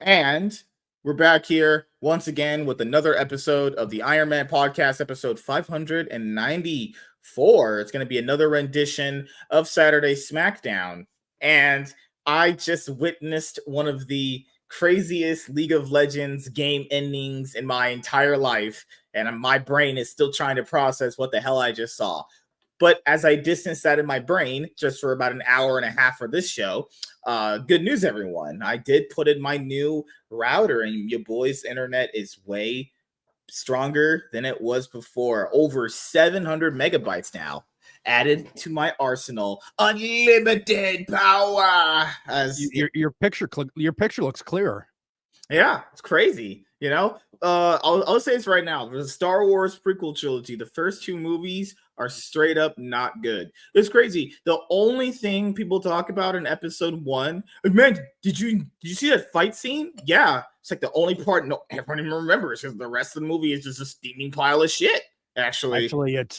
And we're back here once again with another episode of the Iron Man podcast, episode 594. It's going to be another rendition of Saturday Smackdown. And I just witnessed one of the craziest League of Legends game endings in my entire life. And my brain is still trying to process what the hell I just saw. But as I distanced that in my brain just for about an hour and a half for this show, good news, everyone. I did put in my new router, and your boy's internet is way stronger than it was before. Over 700 megabytes now added to my arsenal. Unlimited power. As your picture looks clearer. Yeah, it's crazy. You know, I'll say this right now. The Star Wars prequel trilogy, the first two movies are straight up not good. It's crazy. The only thing people talk about in episode 1, man, did you see that fight scene? Yeah, it's like the only part everyone even remembers because the rest of the movie is just a steaming pile of shit. Actually, it's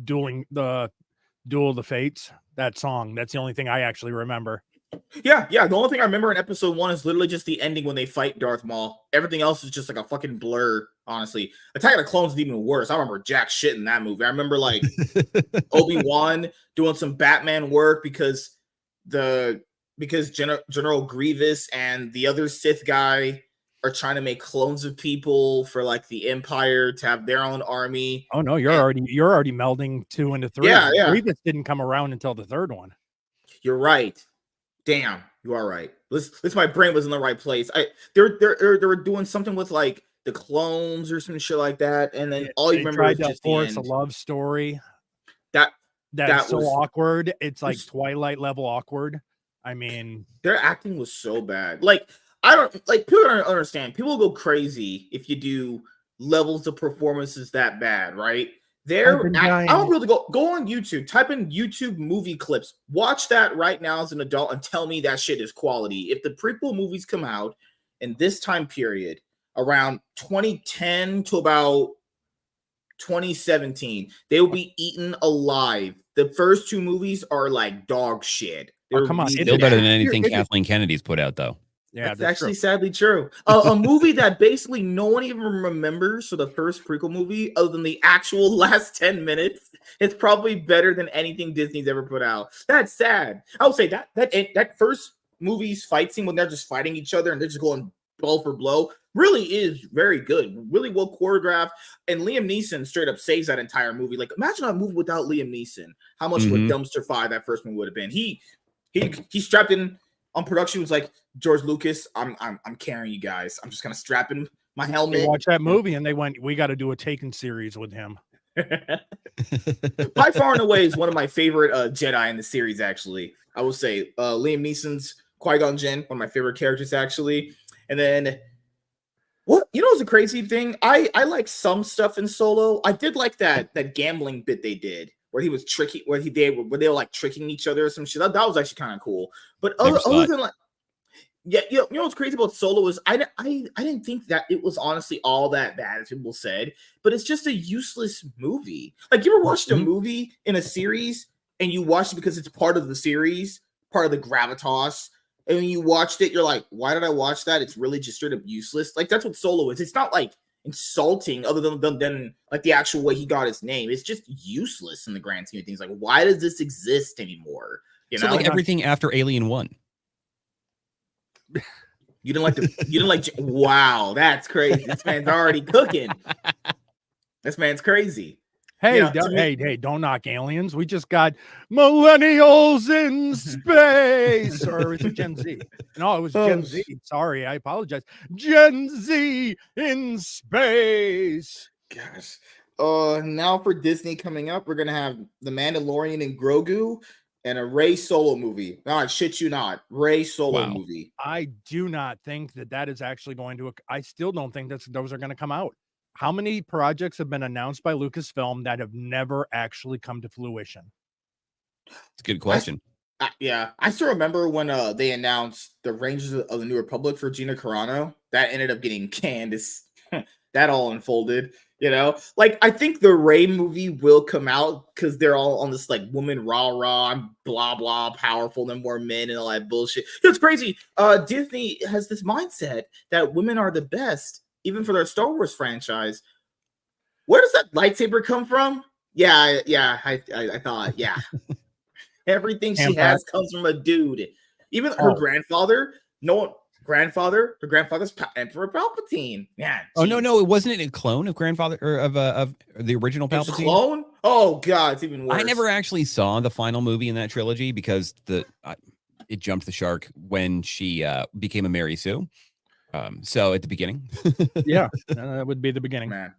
Duel of the Fates. That song. That's the only thing I actually remember. Yeah. The only thing I remember in episode 1 is literally just the ending when they fight Darth Maul. Everything else is just like a fucking blur, honestly. Attack of the Clones is even worse. I remember jack shit in that movie. I remember like Obi-Wan doing some Batman work because General Grievous and the other Sith guy are trying to make clones of people for like the Empire to have their own army. Oh no, you're already melding 2 into 3. Yeah. Grievous didn't come around until the third one. You're right. Damn, you are right. This my brain was in the right place. They were doing something with like the clones or some shit like that, and then all you remember is just the end. A love story. That's so awkward. It's like Twilight level awkward. I mean, their acting was so bad. Like I don't like people don't understand. People go crazy if you do levels of performances that bad, right? I don't really go on YouTube, type in YouTube movie clips, watch that right now as an adult and tell me that shit is quality. If the prequel movies come out in this time period around 2010 to about 2017, they will be eaten alive. The first two movies are like dog shit. Come on, still better than anything Kathleen Kennedy's put out, though. Yeah, that's actually sadly true. A movie that basically no one even remembers for the first prequel movie, other than the actual last 10 minutes, it's probably better than anything Disney's ever put out. That's sad. I would say that first movie's fight scene when they're just fighting each other and they're just going blow for blow really is very good, really well choreographed. And Liam Neeson straight up saves that entire movie. Like, imagine a movie without Liam Neeson. How much of a dumpster fire that first movie would have been? He strapped in on production, was like, George Lucas, I'm carrying you guys. I'm just gonna strap in my helmet. They watched that movie and they went, we got to do a Taken series with him. By far and away is one of my favorite Jedi in the series. Actually, I will say Liam Neeson's Qui-Gon Jinn, one of my favorite characters. Actually, and then what was a crazy thing? I like some stuff in Solo. I did like that gambling bit they did, where he was tricky, where they were like tricking each other or some shit. That was actually kind of cool. But other than like, yeah, you know what's crazy about Solo is I didn't think that it was honestly all that bad as people said, but it's just a useless movie. Like, you ever watched a movie in a series and you watched it because it's part of the series, part of the gravitas, and when you watched it, you're like, why did I watch that? It's really just straight up useless. Like, that's what Solo is. It's not like insulting other than like the actual way he got his name. It's just useless in the grand scheme of things. Like, why does this exist anymore? You know, like everything after Alien 1. You didn't like wow, that's crazy. This man's already cooking. This man's crazy. Hey, hey, don't knock Aliens. We just got millennials in space. Or is it Gen Z? No, it was Gen Z. Sorry, I apologize. Gen Z in space. Gosh. Now for Disney coming up, we're gonna have The Mandalorian and Grogu and a Rey Solo movie. No, I shit you not. Rey Solo movie. I do not think that is actually going to. I still don't think those are going to come out. How many projects have been announced by Lucasfilm that have never actually come to fruition? It's a good question. I still remember when they announced the Rangers of the New Republic for Gina Carano. That ended up getting canned. that all unfolded. You know, like I think the Ray movie will come out because they're all on this like woman rah, I'm blah blah powerful and more men and all that bullshit. It's crazy. Disney has this mindset that women are the best, even for their Star Wars franchise. Where does that lightsaber come from? Yeah, I thought, yeah. Everything she has comes from a dude. Even her grandfather, her grandfather's Emperor Palpatine. Yeah. Oh no, it wasn't a clone of grandfather or of the original Palpatine. Clone? Oh god, it's even worse. I never actually saw the final movie in that trilogy because it jumped the shark when she became a Mary Sue. So at the beginning, yeah, that would be the beginning. Man,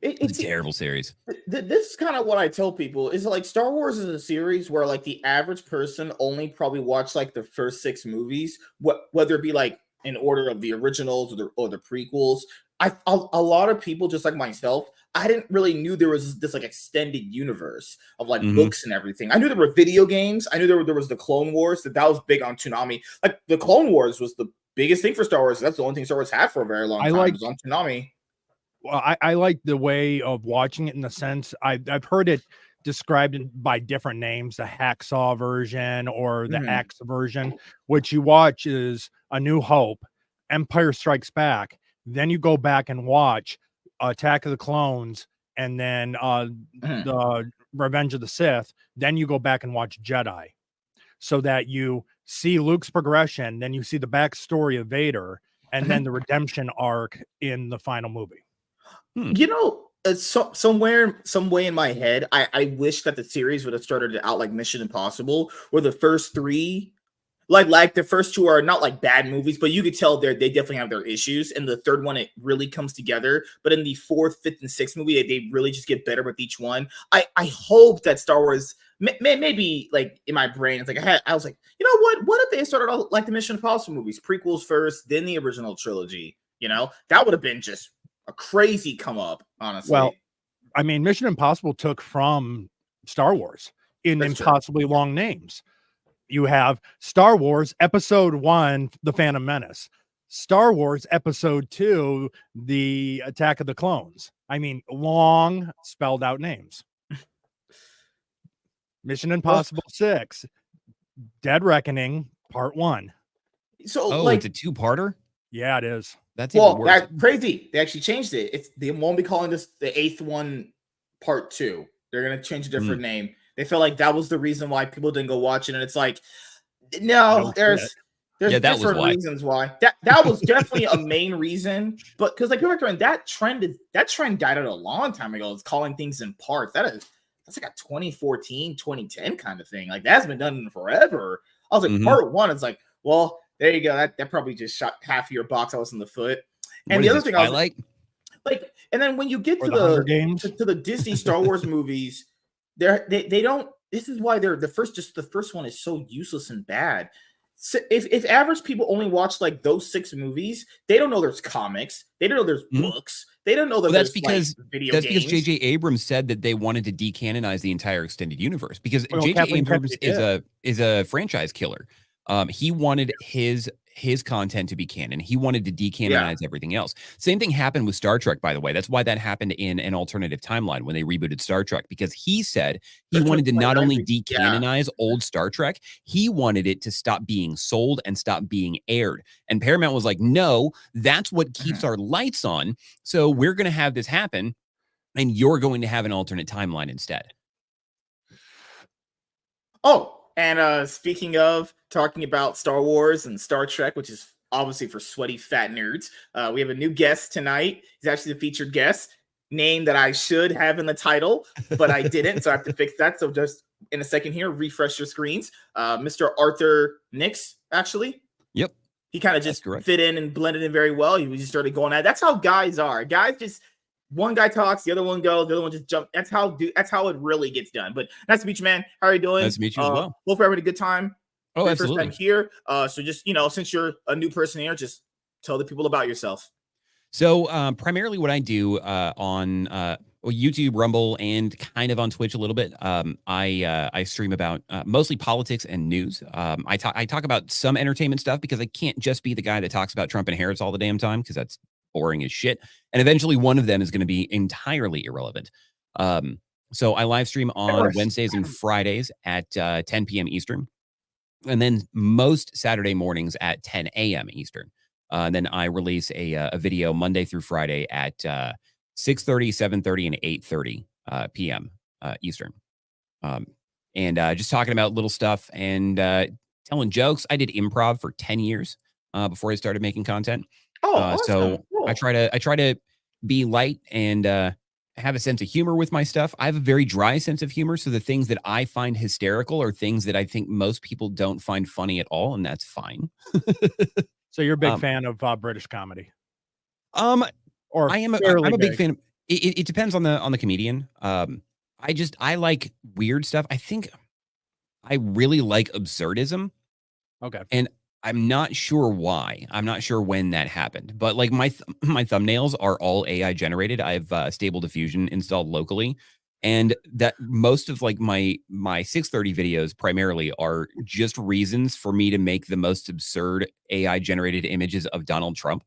it's a terrible series. This is kind of what I tell people is like Star Wars is a series where like the average person only probably watch like the first 6 movies, whether it be like in order of the originals or the prequels. A lot of people, just like myself, I didn't really knew there was this like extended universe of like books and everything. I knew there were video games. I knew there was the Clone Wars, that was big on Toonami. Like the Clone Wars was the biggest thing for Star Wars. That's the only thing Star Wars had for a very long time. It was on Toonami. Well, I like the way of watching it in the sense I've heard it described by different names, the Hacksaw version or the Axe version. What you watch is A New Hope, Empire Strikes Back. Then you go back and watch Attack of the Clones, and then the Revenge of the Sith. Then you go back and watch Jedi, so that you see Luke's progression, then you see the backstory of Vader, and then the redemption arc in the final movie. You know, some way in my head, I wish that the series would have started out like Mission Impossible, where the first 3, like the first 2 are not like bad movies, but you could tell they definitely have their issues. And the third one, it really comes together. But in the 4th, 5th, and 6th movie, they really just get better with each one. I hope that Star Wars, maybe like in my brain, it's like I was like, you know what? What if they started out like the Mission Impossible movies, prequels first, then the original trilogy? You know, that would have been just a crazy come up, honestly. Well, I mean, Mission Impossible took from Star Wars in impossibly long names. You have Star Wars Episode 1, The Phantom Menace, Star Wars Episode 2, The Attack of the Clones. I mean, long spelled out names. Mission Impossible 6, Dead Reckoning, Part 1. So, it's a 2-parter? Yeah, it is. That's even worse. That's crazy. They actually changed it. They won't be calling this the 8th one Part 2. They're gonna change a different name. They felt like that was the reason why people didn't go watch it, and it's like, no, there's different reasons why. That was definitely a main reason, but because like people are that trend died out a long time ago. It's calling things in parts. That's like a 2014, 2010 kind of thing. Like that's been done forever. I was like, Part 1. It's like, well, there you go. That probably just shot half of your box office in the foot. And the other thing I was like, and then when you get to the Disney Star Wars movies, they don't. This is why they're the first one is so useless and bad. So if average people only watch like those 6 movies, they don't know there's comics, they don't know there's books, they don't know that that's because because J.J. Abrams said that they wanted to decanonize the entire extended universe because J.J. Abrams is a franchise killer. He wanted his content to be canon. He wanted to decanonize everything else. Same thing happened with Star Trek, by the way. That's why that happened in an alternative timeline when they rebooted Star Trek, because he said he wanted to not only decanonize old Star Trek, he wanted it to stop being sold and stop being aired. And Paramount was like, no, that's what keeps our lights on. So we're going to have this happen, and you're going to have an alternate timeline instead. Oh, and speaking of talking about Star Wars and Star Trek, which is obviously for sweaty fat nerds, we have a new guest tonight. He's actually the featured guest, name that I should have in the title, but I didn't, so I have to fix that. So just in a second here, refresh your screens. Mr. Arthur Nix, actually. Yep. He kind of just fit in and blended in very well. He just started going at it. That's how guys are. Guys just one guy talks, the other one goes, the other one just jumps. That's how it really gets done. But nice to meet you, man. How are you doing? Nice to meet you as well. Hope you're having a good time. Oh, absolutely. First time here. So just, since you're a new person here, just tell the people about yourself. So primarily what I do on YouTube, Rumble, and kind of on Twitch a little bit, I stream about mostly politics and news. I talk about some entertainment stuff because I can't just be the guy that talks about Trump and Harris all the damn time, because that's boring as shit. And eventually one of them is going to be entirely irrelevant. So I live stream on Wednesdays and Fridays at 10 p.m. Eastern. And then most Saturday mornings at 10 a.m. Eastern. And then I release a video Monday through Friday at 6:30, 7:30, and 8:30 p.m. Eastern. And just talking about little stuff and telling jokes. I did improv for 10 years before I started making content. Awesome. So cool. I try to be light and have a sense of humor with my stuff. I have a very dry sense of humor. So the things that I find hysterical are things that I think most people don't find funny at all. And that's fine. So you're a big fan of British comedy? Or I'm a big fan of, it depends on the comedian. I like weird stuff. I think I really like absurdism. Okay. And I'm not sure why. I'm not sure when that happened, but like my thumbnails are all AI generated. I have Stable Diffusion installed locally, and that most of like my 630 videos primarily are just reasons for me to make the most absurd AI generated images of Donald Trump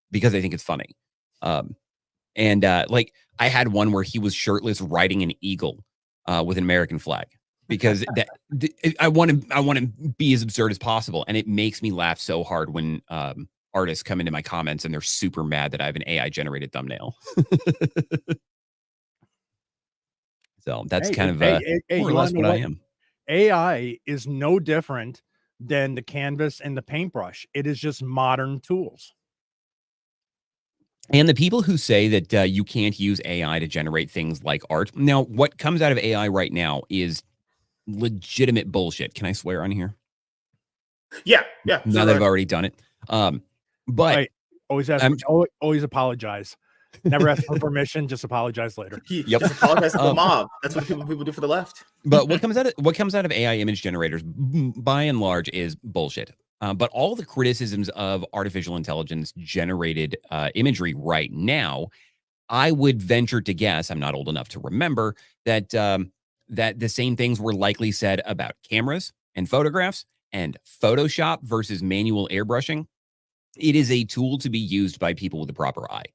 because I think it's funny. And like I had one where he was shirtless riding an eagle with an American flag. Because I want to be as absurd as possible, and it makes me laugh so hard when artists come into my comments and they're super mad that I have an AI generated thumbnail. So that's kind of more or less what I am. AI is no different than the canvas and the paintbrush. It is just modern tools. And the people who say that you can't use AI to generate things like art. Now, what comes out of AI right now is legitimate bullshit. Can I swear on here? Yeah. Now that I've already done it. But always apologize. Never ask for permission. Just apologize later. Yep. Just apologize to the mob. That's what people do for the left. But what comes out of AI image generators, by and large, is bullshit. But all the criticisms of artificial intelligence generated imagery right now, I would venture to guess, I'm not old enough to remember, that that the same things were likely said about cameras and photographs and Photoshop versus manual airbrushing. It is a tool to be used by people with a proper eye.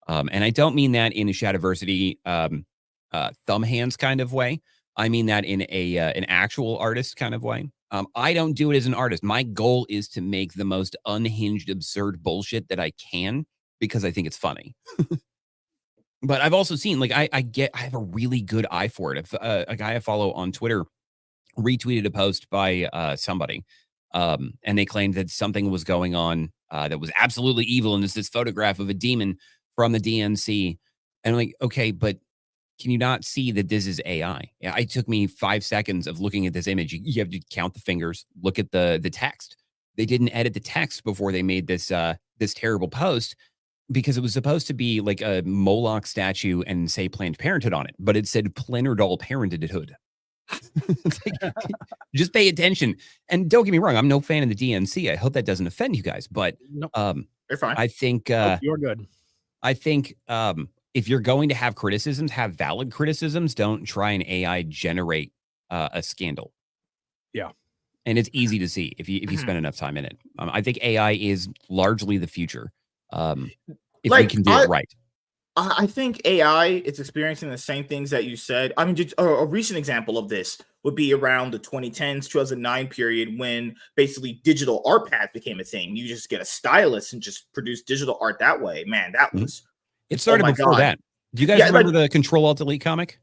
And I don't mean that in a Shadiversity thumb hands kind of way. I mean that in an actual artist kind of way. I don't do it as an artist. My goal is to make the most unhinged, absurd bullshit that I can because I think it's funny. But I've also seen, like, I have a really good eye for it. If a guy I follow on Twitter retweeted a post by somebody, and they claimed that something was going on that was absolutely evil, and it's this photograph of a demon from the DNC. And I'm like, okay, but can you not see that this is AI? Yeah, it took me 5 seconds of looking at this image. You have to count the fingers, look at the text. They didn't edit the text before they made this this terrible post, because it was supposed to be like a Moloch statue and say Planned Parenthood on it, but it said Plenardol Parenthood. It's like, just pay attention. And don't get me wrong, I'm no fan of the DNC. I hope that doesn't offend you guys, but you're fine. I think you're good. I think if you're going to have criticisms, have valid criticisms. Don't try and AI generate a scandal. Yeah. And it's easy to see if you spend enough time in it. I think AI is largely the future. If we can do it right. I think AI is experiencing the same things that you said. I mean, just a recent example of this would be around the 2010s, 2009 period, when basically digital art pads became a thing. You just get a stylus and just produce digital art that way. Man, that was... It started before that. Do you guys remember the Control-Alt-Delete comic?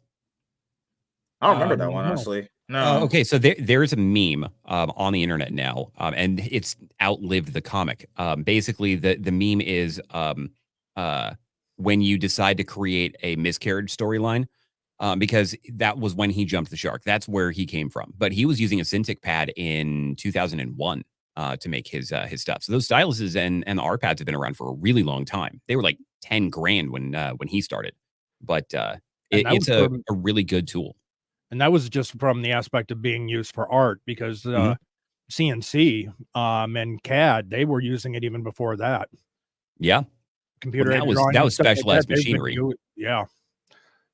I don't remember that one, honestly. No. Okay, so there's a meme on the internet now, and it's outlived the comic. Basically, the meme is when you decide to create a miscarriage storyline, because that was when he jumped the shark. That's where he came from. But he was using a Cintiq pad in 2001 to make his stuff. So those styluses and the art pads have been around for a really long time. They were like 10 grand when he started. But it's a really good tool. And that was just from the aspect of being used for art, because CNC and CAD, they were using it even before that. Yeah. Computer that was specialized machinery. Yeah.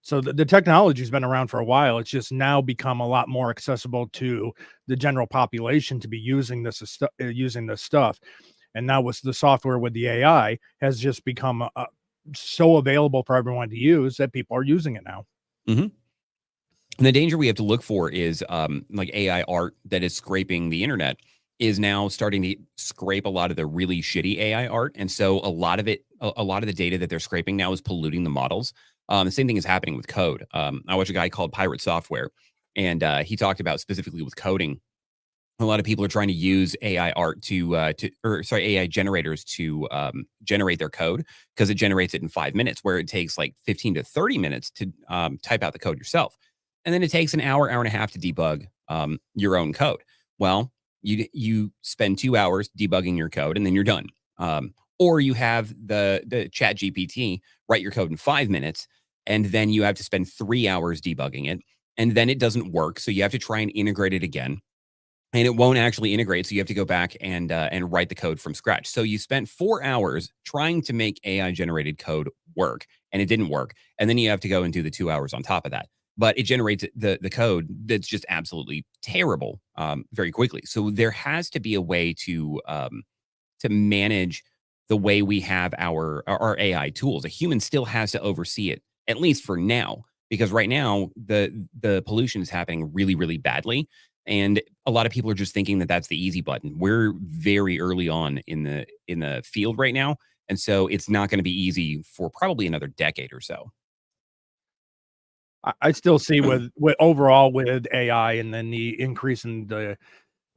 So the technology's been around for a while. It's just now become a lot more accessible to the general population to be using this stuff. And now with the software with the AI has just become so available for everyone to use that people are using it now. Mm-hmm. And the danger we have to look for is like AI art that is scraping the internet is now starting to scrape a lot of the really shitty AI art. And so a lot of it, a lot of the data that they're scraping now is polluting the models. The same thing is happening with code. I watch a guy called Pirate Software, and he talked about specifically with coding. A lot of people are trying to use AI art AI generators to generate their code because it generates it in 5 minutes, where it takes like 15 to 30 minutes to type out the code yourself. And then it takes an hour and a half to debug your own code. Well, you spend 2 hours debugging your code and then you're done. Or you have the Chat GPT write your code in 5 minutes, and then you have to spend 3 hours debugging it, and then it doesn't work. So you have to try and integrate it again. And it won't actually integrate, so you have to go back and write the code from scratch. So you spent 4 hours trying to make AI-generated code work, and it didn't work. And then you have to go and do the 2 hours on top of that. But it generates the code that's just absolutely terrible very quickly. So there has to be a way to manage the way we have our AI tools. A human still has to oversee it, at least for now, because right now the pollution is happening really, really badly. And a lot of people are just thinking that that's the easy button. We're very early on in the field right now. And so it's not going to be easy for probably another decade or so. I still see with overall with AI and then the increase in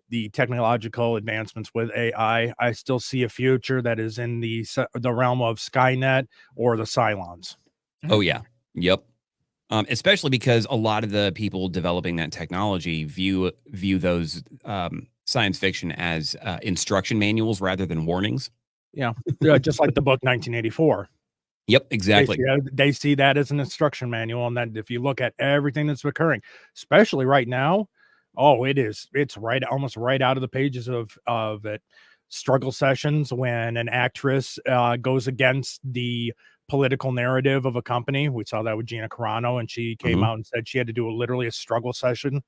the technological advancements with AI, I still see a future that is in the realm of Skynet or the Cylons. Oh, yeah. Yep. Especially because a lot of the people developing that technology view those science fiction as instruction manuals rather than warnings. Yeah, just like the book 1984. Yep, exactly. They see that as an instruction manual, and that if you look at everything that's occurring, especially right now, it's right almost right out of the pages of it. Struggle sessions when an actress goes against the political narrative of a company. We saw that with Gina Carano, and she came out and said she had to do literally a struggle session.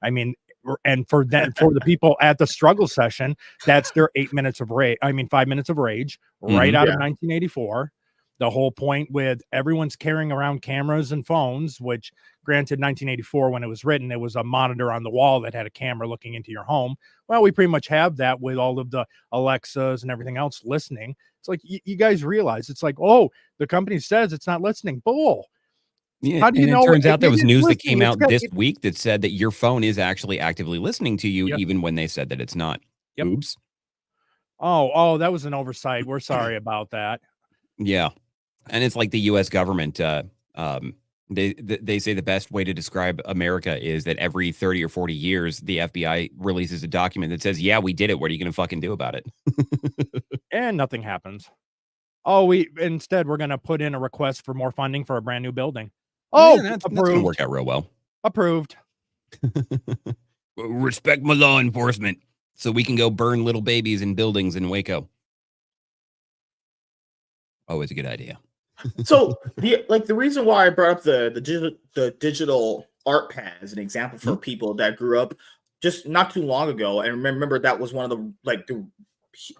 I mean, and for the people at the struggle session, that's their 8 minutes of rage. I mean, 5 minutes of rage right out of 1984. The whole point with everyone's carrying around cameras and phones, which granted 1984, when it was written, it was a monitor on the wall that had a camera looking into your home. Well, we pretty much have that with all of the Alexas and everything else listening. It's like, you guys realize it's like, oh, the company says it's not listening. Bull. Yeah, how do you know? It turns out there was news that came out this week that said that your phone is actually actively listening to you, even when they said that it's not. Yep. Oops. Oh, that was an oversight. We're sorry about that. Yeah. And it's like the U.S. government, they say the best way to describe America is that every 30 or 40 years, the FBI releases a document that says, yeah, we did it. What are you going to fucking do about it? And nothing happens. Oh, instead, we're going to put in a request for more funding for a brand new building. Oh, yeah, that's going to work out real well. Approved. Respect my law enforcement so we can go burn little babies in buildings in Waco. Always a good idea. So the reason why I brought up the digital art pad as an example for people that grew up just not too long ago, and remember that was one of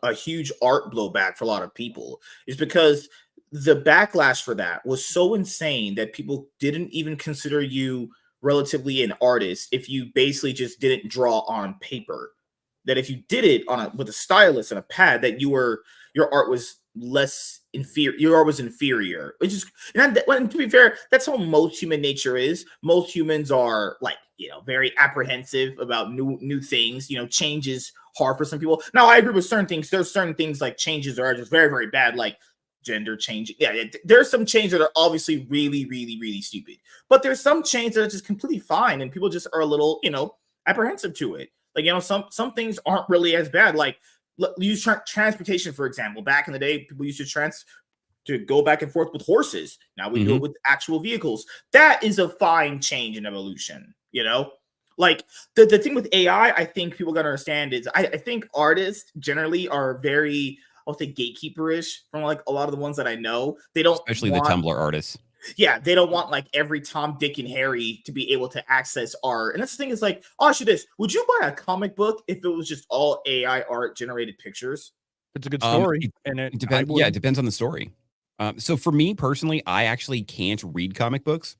a huge art blowback for a lot of people, is because the backlash for that was so insane that people didn't even consider you relatively an artist if you basically just didn't draw on paper. That if you did it with a stylus and a pad, that your art was less inferior. Your art was inferior. Which is, and to be fair, that's how most human nature is. Most humans are very apprehensive about new things. Change is hard for some people. Now, I agree with certain things. There's certain things like changes are just very, very bad, like gender change. Yeah, there's some changes that are obviously really, really, really stupid. But there's some changes that are just completely fine, and people just are a little, apprehensive to it. Like, some things aren't really as bad. Like, use transportation, for example. Back in the day, people used to go back and forth with horses. Now we do it with actual vehicles. That is a fine change in evolution, Like, the thing with AI, I think people got to understand is I think artists generally are very, I'll say, gatekeeperish from like a lot of the ones that I know. They don't, especially the Tumblr artists. Yeah, they don't want like every Tom, Dick, and Harry to be able to access art. And that's the thing is like, I'll ask you this. Would you buy a comic book if it was just all AI art generated pictures? It's a good story, and it depends. Yeah, it depends on the story. So for me personally, I actually can't read comic books.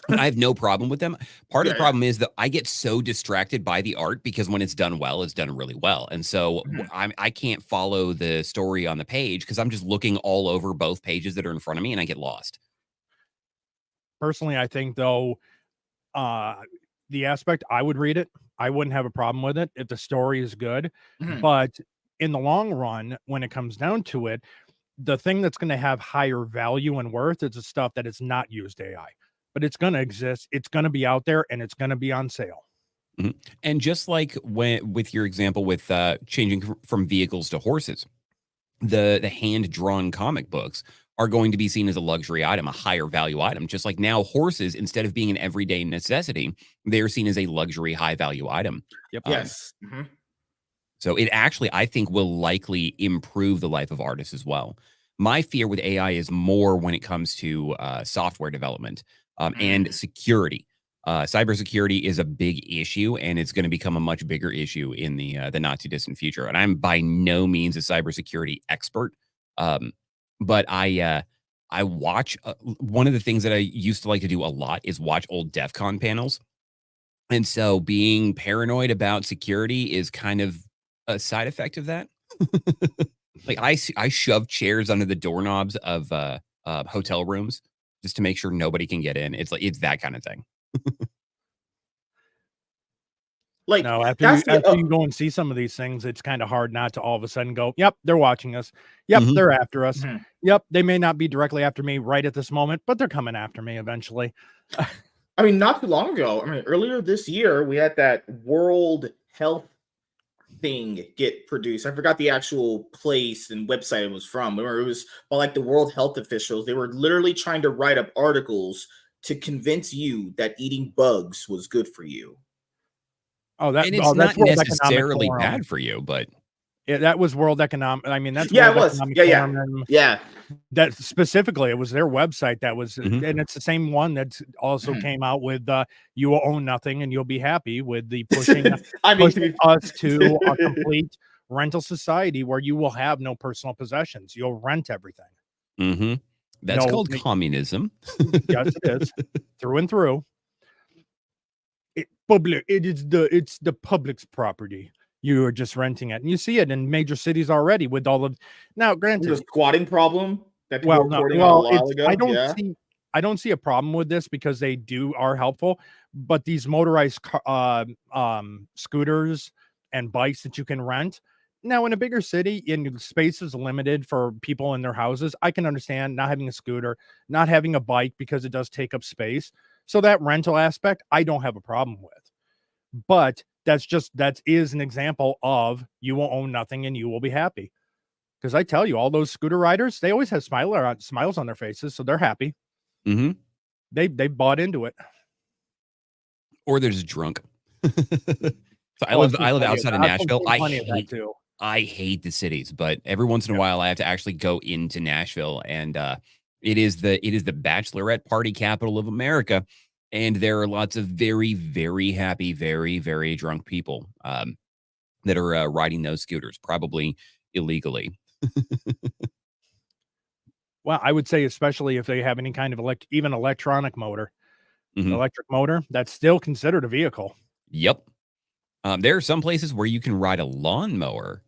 I have no problem with them. Part of the problem is that I get so distracted by the art because when it's done well, it's done really well. And so I can't follow the story on the page because I'm just looking all over both pages that are in front of me and I get lost. Personally, I think though, the aspect I would read it, I wouldn't have a problem with it if the story is good. But in the long run, when it comes down to it, the thing that's going to have higher value and worth is the stuff that is not used AI, but it's going to exist. It's going to be out there and it's going to be on sale. And just like with your example with changing from vehicles to horses, the hand-drawn comic books are going to be seen as a luxury item, a higher value item. Just like now horses, instead of being an everyday necessity, they're seen as a luxury high value item. Yep. Yes. So it actually, I think, will likely improve the life of artists as well. My fear with AI is more when it comes to software development and security. Cybersecurity is a big issue, and it's going to become a much bigger issue in the not too distant future. And I'm by no means a cybersecurity expert, but I watch one of the things that I used to like to do a lot is watch old DEF CON panels, and so being paranoid about security is kind of a side effect of that. Like I shove chairs under the doorknobs of hotel rooms just to make sure nobody can get in. It's that kind of thing. Like, no, after you go and see some of these things, it's kind of hard not to all of a sudden go, yep, they're watching us. Yep, they're after us. Yep, they may not be directly after me right at this moment, but they're coming after me eventually. I mean, not too long ago. I mean, earlier this year, we had that World Health thing get produced. I forgot the actual place and website it was from. It was like the World Health officials. They were literally trying to write up articles to convince you that eating bugs was good for you. And it's not necessarily bad for you, but that was World Economic. I mean, that's it was. Yeah. That specifically, it was their website that was, and it's the same one that also came out with "You will own nothing and you'll be happy" with the pushing us to a complete rental society where you will have no personal possessions. You'll rent everything. That's called communism. Yes, it is through and through. It's the public's property. You are just renting it, and you see it in major cities already with all of. Now, granted, the squatting problem that I don't see a problem with this because they are helpful, but these motorized scooters and bikes that you can rent now in a bigger city, in space is limited for people in their houses. I can understand not having a scooter, not having a bike because it does take up space. So that rental aspect, I don't have a problem with, but that is an example of you will own nothing and you will be happy. Because I tell you, all those scooter riders, they always have smiles on their faces, so they're happy. They bought into it, or they're just drunk. So I live outside of Nashville. I hate the cities, but every once in a while I have to actually go into Nashville, and it is the bachelorette party capital of America. And there are lots of very, very happy, very, very drunk people that are riding those scooters, probably illegally. Well, I would say especially if they have any kind of even electronic motor, electric motor, that's still considered a vehicle. Yep. There are some places where you can ride a lawnmower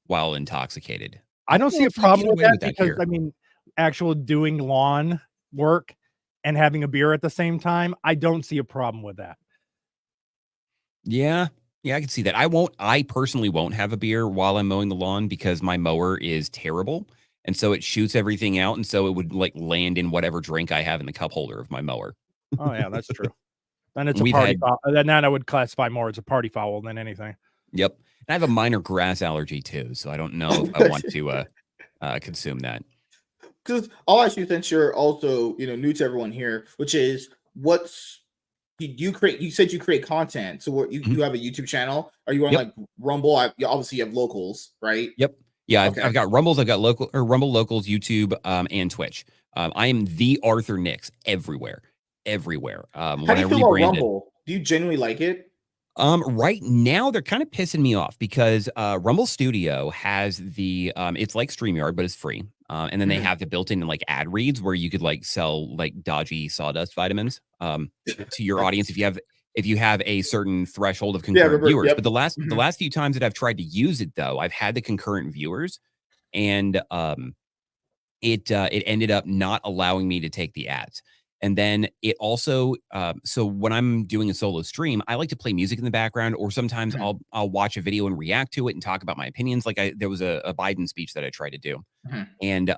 while intoxicated. I don't see a problem with that because I mean, actual doing lawn work and having a beer at the same time, I don't see a problem with that. Yeah, I can see that. I personally won't have a beer while I'm mowing the lawn because my mower is terrible. And so it shoots everything out. And so it would land in whatever drink I have in the cup holder of my mower. Oh, yeah, that's true. Then it's a party foul. Then I would classify more as a party foul than anything. Yep. And I have a minor grass allergy too. So I don't know if I want to consume that. Because I'll ask you, since you're also new to everyone here, which is you create. You said you create content, so you have a YouTube channel. Are you on like Rumble? Obviously, you have locals, right? Yep. Yeah, I've got Rumbles. I've got Rumble Locals, YouTube, and Twitch. I am the Arthur Nix everywhere. How do you feel about Rumble? Do you genuinely like it? Right now they're kind of pissing me off because Rumble Studio has the it's like StreamYard, but it's free. And then they have the built-in like ad reads where you could like sell like dodgy sawdust vitamins to your audience if you have a certain threshold of concurrent viewers. Yep. But the last few times that I've tried to use it though, I've had the concurrent viewers and it ended up not allowing me to take the ads. And then it also, so when I'm doing a solo stream, I like to play music in the background, or sometimes I'll watch a video and react to it and talk about my opinions. Like there was a Biden speech that I tried to do, and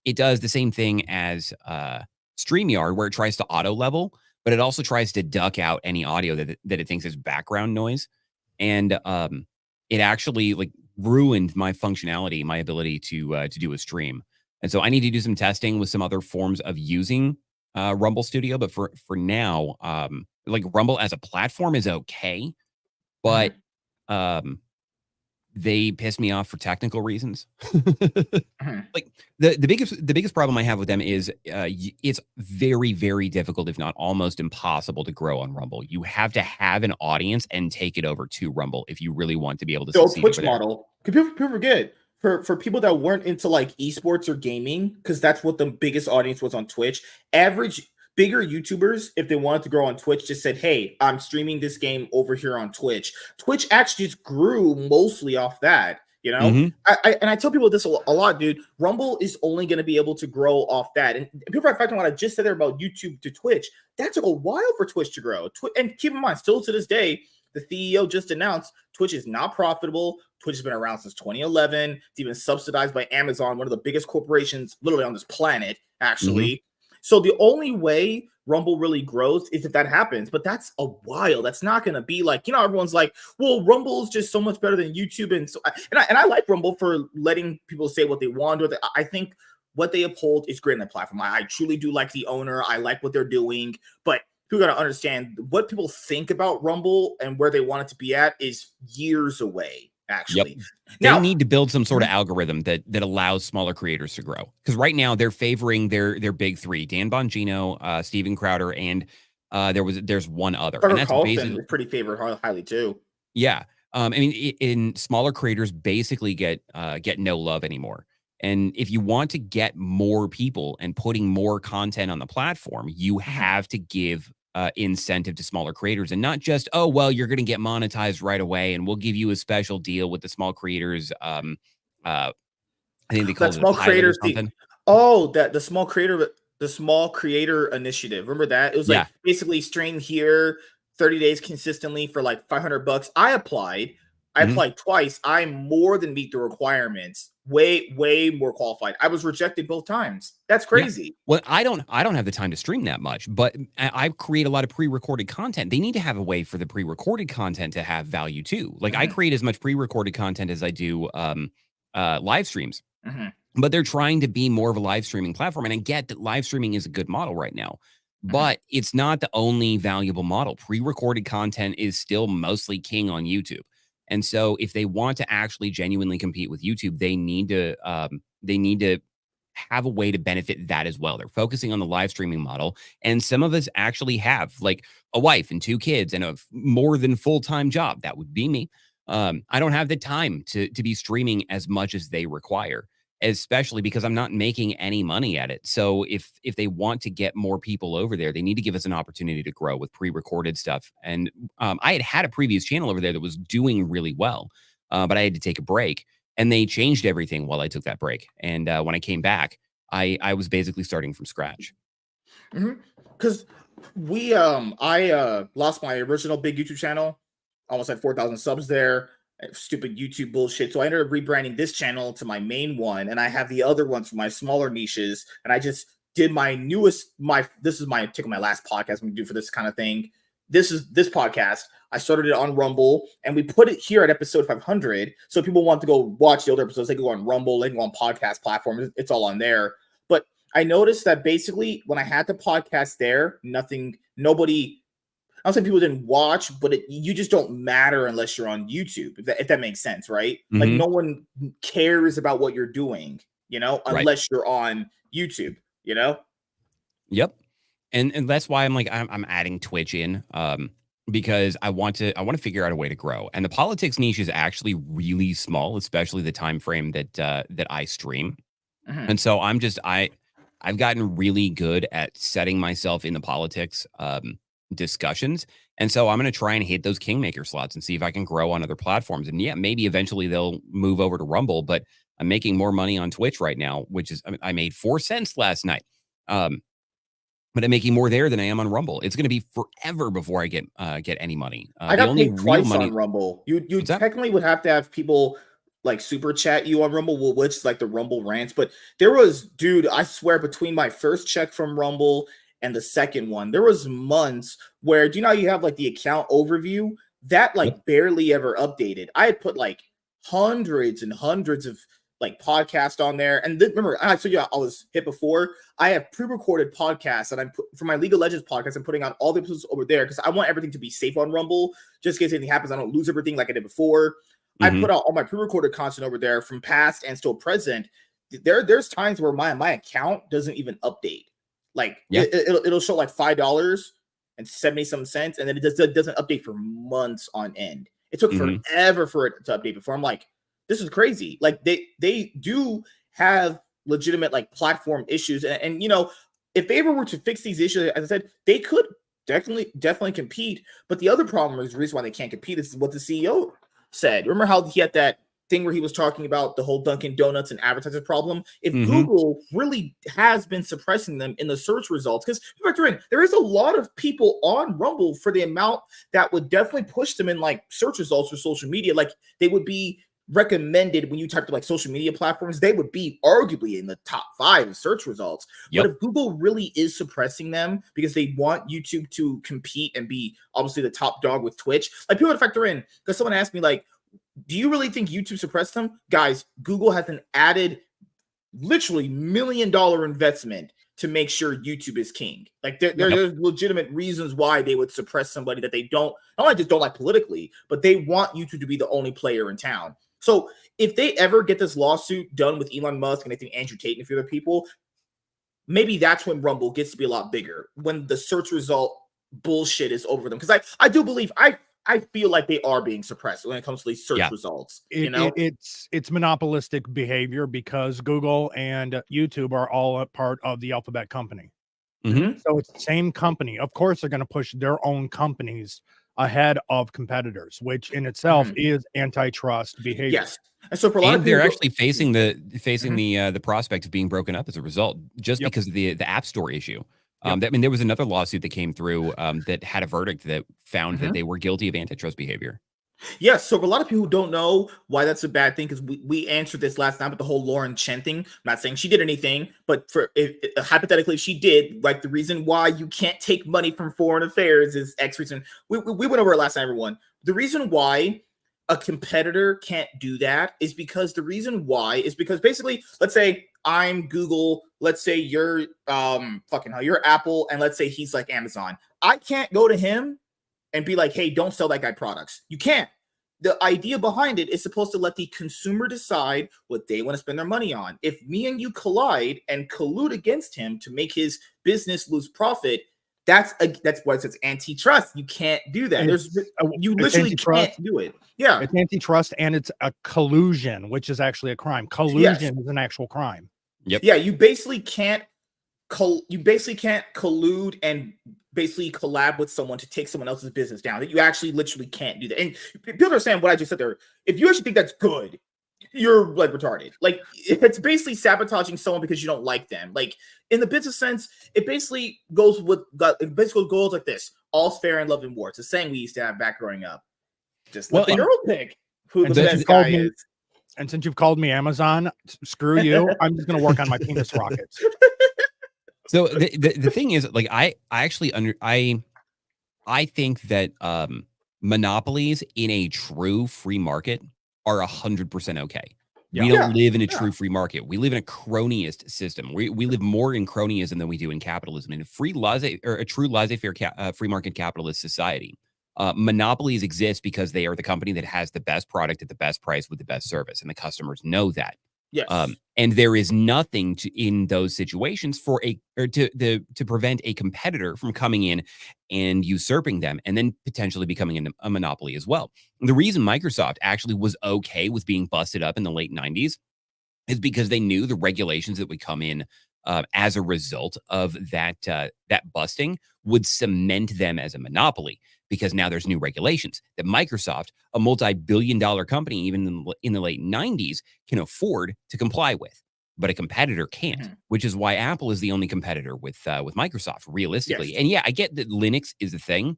it does the same thing as StreamYard, where it tries to auto level, but it also tries to duck out any audio that it thinks is background noise, and it actually like ruined my functionality, my ability to do a stream. And so I need to do some testing with some other forms of using Rumble Studio, but for now, like Rumble as a platform is okay, but they piss me off for technical reasons. Like the biggest problem I have with them is it's very, very difficult, if not almost impossible, to grow on Rumble. You have to have an audience and take it over to Rumble if you really want to be able to succeed. Twitch model. People forget. For people that weren't into like esports or gaming, because that's what the biggest audience was on Twitch, average bigger YouTubers, if they wanted to grow on Twitch, just said, hey, I'm streaming this game over here on Twitch. Twitch actually just grew mostly off that, you know? I tell people this a lot, dude. Rumble is only going to be able to grow off that. And people are factoring what I just said there about YouTube to Twitch. That took a while for Twitch to grow. And keep in mind, still to this day, the CEO just announced Twitch is not profitable. Twitch has been around since 2011. It's even subsidized by Amazon, one of the biggest corporations literally on this planet, actually. So the only way Rumble really grows is if that happens. But that's a while. That's not going to be like, you know, everyone's like, well, Rumble is just so much better than YouTube. And so, and I like Rumble for letting people say what they want. I think what they uphold is great in the platform. I truly do like the owner. I like what they're doing. But you got to understand what people think about Rumble and where they want it to be at is years away, actually. Now, they need to build some sort of algorithm that allows smaller creators to grow. Because right now they're favoring their big three: Dan Bongino, Steven Crowder, and there's one other. Carter and that's Carlson basically is pretty favored highly too. Yeah. I mean, in smaller creators basically get no love anymore. And if you want to get more people and putting more content on the platform, you have to give incentive to smaller creators, and not just, oh, well, you're going to get monetized right away and we'll give you a special deal with the small creators. I think they call it small creators or something. The small creator initiative. Remember that? It was like basically stream here 30 days consistently for like $500. I applied twice. I more than meet the requirements. Way more qualified. I was rejected both times. That's crazy. Yeah. Well, I don't have the time to stream that much, but I create a lot of pre-recorded content. They need to have a way for the pre-recorded content to have value too. Like I create as much pre-recorded content as I do live streams. But they're trying to be more of a live streaming platform. And I get that live streaming is a good model right now, but it's not the only valuable model. Pre-recorded content is still mostly king on YouTube. And so if they want to actually genuinely compete with YouTube, they need to have a way to benefit that as well. They're focusing on the live streaming model. And some of us actually have like a wife and 2 kids and a more than full-time job. That would be me. I don't have the time to be streaming as much as they require, especially because I'm not making any money at it. So if they want to get more people over there, they need to give us an opportunity to grow with pre-recorded stuff. And I had a previous channel over there that was doing really well, but I had to take a break, and they changed everything while I took that break. And when I came back, I was basically starting from scratch. Because I lost my original big YouTube channel, almost had 4,000 subs there. Stupid YouTube bullshit. So I ended up rebranding this channel to my main one, and I have the other ones for my smaller niches. And I just did my newest. This is my last podcast I'm gonna do for this kind of thing. This podcast. I started it on Rumble, and we put it here at episode 500. So if people want to go watch the older episodes, they can go on Rumble, they can go on podcast platforms. It's all on there. But I noticed that basically when I had the podcast there, nobody. I don't say people didn't watch, but you just don't matter unless you're on YouTube, if that makes sense, right? Like no one cares about what you're doing, unless you're on YouTube, Yep. And that's why I'm like, I'm adding Twitch in, because I want to figure out a way to grow. And the politics niche is actually really small, especially the time frame that I stream. And so I've gotten really good at setting myself in the politics discussions. And so I'm going to try and hit those kingmaker slots and see if I can grow on other platforms. And yeah, maybe eventually they'll move over to Rumble, but I'm making more money on Twitch right now, which is, I made 4 cents last night. But I'm making more there than I am on Rumble. It's going to be forever before I get any money. I got paid twice on Rumble. You technically would have to have people like super chat you on Rumble, which is like the Rumble rants. But there was, dude, I swear, between my first check from Rumble and the second one, there was months where, do you know how you have like the account overview that like barely ever updated? I had put like hundreds and hundreds of like podcast on there. And remember, I told you I was hit before. I have pre-recorded podcasts, and I'm for my League of Legends podcast. I'm putting on all the episodes over there because I want everything to be safe on Rumble, just in case anything happens. I don't lose everything like I did before. I put out all my pre-recorded content over there from past and still present. There's times where my account doesn't even update. Like it'll show like $5.70 and then it doesn't update for months on end. It took forever for it to update before I'm like, this is crazy. Like they do have legitimate like platform issues, and you know, if they ever were to fix these issues, as I said, they could definitely compete. But the other problem is the reason why they can't compete is what the CEO said. Remember how he had that thing where he was talking about the whole Dunkin' Donuts and advertiser problem? If Google really has been suppressing them in the search results, because factor in, there is a lot of people on Rumble for the amount that would definitely push them in like search results for social media. Like they would be recommended when you type to like social media platforms, they would be arguably in the top 5 in search results. But if Google really is suppressing them because they want YouTube to compete and be obviously the top dog with Twitch, like people would factor in, because someone asked me like, do you really think YouTube suppressed them? Guys, Google has an added literally $1 million investment to make sure YouTube is king. Like there's legitimate reasons why they would suppress somebody that they don't only just don't like politically, but they want YouTube to be the only player in town. So if they ever get this lawsuit done with Elon Musk and I think Andrew Tate and a few other people, maybe that's when Rumble gets to be a lot bigger, when the search result bullshit is over them. Because I do believe I feel like they are being suppressed when it comes to these search results. It's monopolistic behavior because Google and YouTube are all a part of the Alphabet company. So it's the same company. Of course, they're going to push their own companies ahead of competitors, which in itself is antitrust behavior. Yes. And so for a lot of people, they're actually facing the prospect of being broken up as a result, just because of the App Store issue. I mean, there was another lawsuit that came through that had a verdict that found that they were guilty of antitrust behavior. Yes, so for a lot of people who don't know why that's a bad thing, because we answered this last night with the whole Lauren Chen thing. I'm not saying she did anything, but for hypothetically she did. Like the reason why you can't take money from foreign affairs is X reason. We went over it last night, everyone. The reason why a competitor can't do that is because basically, let's say I'm Google, let's say you're you're Apple, and let's say he's like Amazon. I can't go to him and be like, hey, don't sell that guy products. You can't. The idea behind it is supposed to let the consumer decide what they want to spend their money on. If me and you collide and collude against him to make his business lose profit, that's why it's antitrust. You can't do that. You literally can't do it. Yeah. It's antitrust, and it's a collusion, which is actually a crime. Collusion is an actual crime. Yep. Yeah, you basically can't collude and basically collab with someone to take someone else's business down. That you actually literally can't do that. And people understand what I just said there. If you actually think that's good, you're like retarded. Like it's basically sabotaging someone because you don't like them. Like in the business sense, it basically goes like this: all's fair in love and war. It's a saying we used to have back growing up. Just let the girl pick who the best guy is. And since you've called me Amazon, screw you. I'm just going to work on my penis rockets. So the thing is, like, I think that monopolies in a true free market are 100% okay. We don't live in a true free market. We live in a cronyist system. We live more in cronyism than we do in capitalism. In a true laissez-faire free market capitalist society, monopolies exist because they are the company that has the best product at the best price with the best service, and the customers know that. Yes. And there is nothing in those situations to prevent a competitor from coming in and usurping them and then potentially becoming a monopoly as well. The reason Microsoft actually was okay with being busted up in the late 90s is because they knew the regulations that would come in as a result of that busting would cement them as a monopoly, because now there's new regulations that Microsoft, a multi-billion-dollar company, even in the late 90s, can afford to comply with, but a competitor can't, which is why Apple is the only competitor with Microsoft, realistically. Yes. And yeah, I get that Linux is a thing,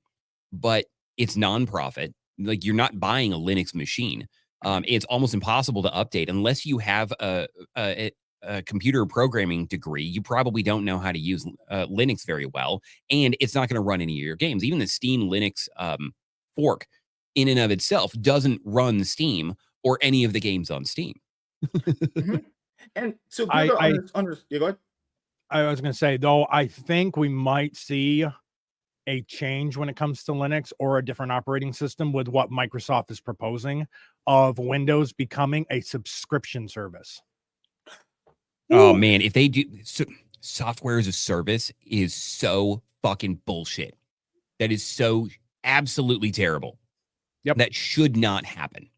but it's nonprofit. Like, you're not buying a Linux machine. It's almost impossible to update unless you have a computer programming degree. You probably don't know how to use Linux very well, and it's not going to run any of your games. Even the Steam Linux fork in and of itself doesn't run Steam or any of the games on Steam. And so yeah, go ahead. I was going to say, though, I think we might see a change when it comes to Linux or a different operating system with what Microsoft is proposing of Windows becoming a subscription service. Oh man, if they do, software as a service is so fucking bullshit. That is so absolutely terrible. Yep. That should not happen.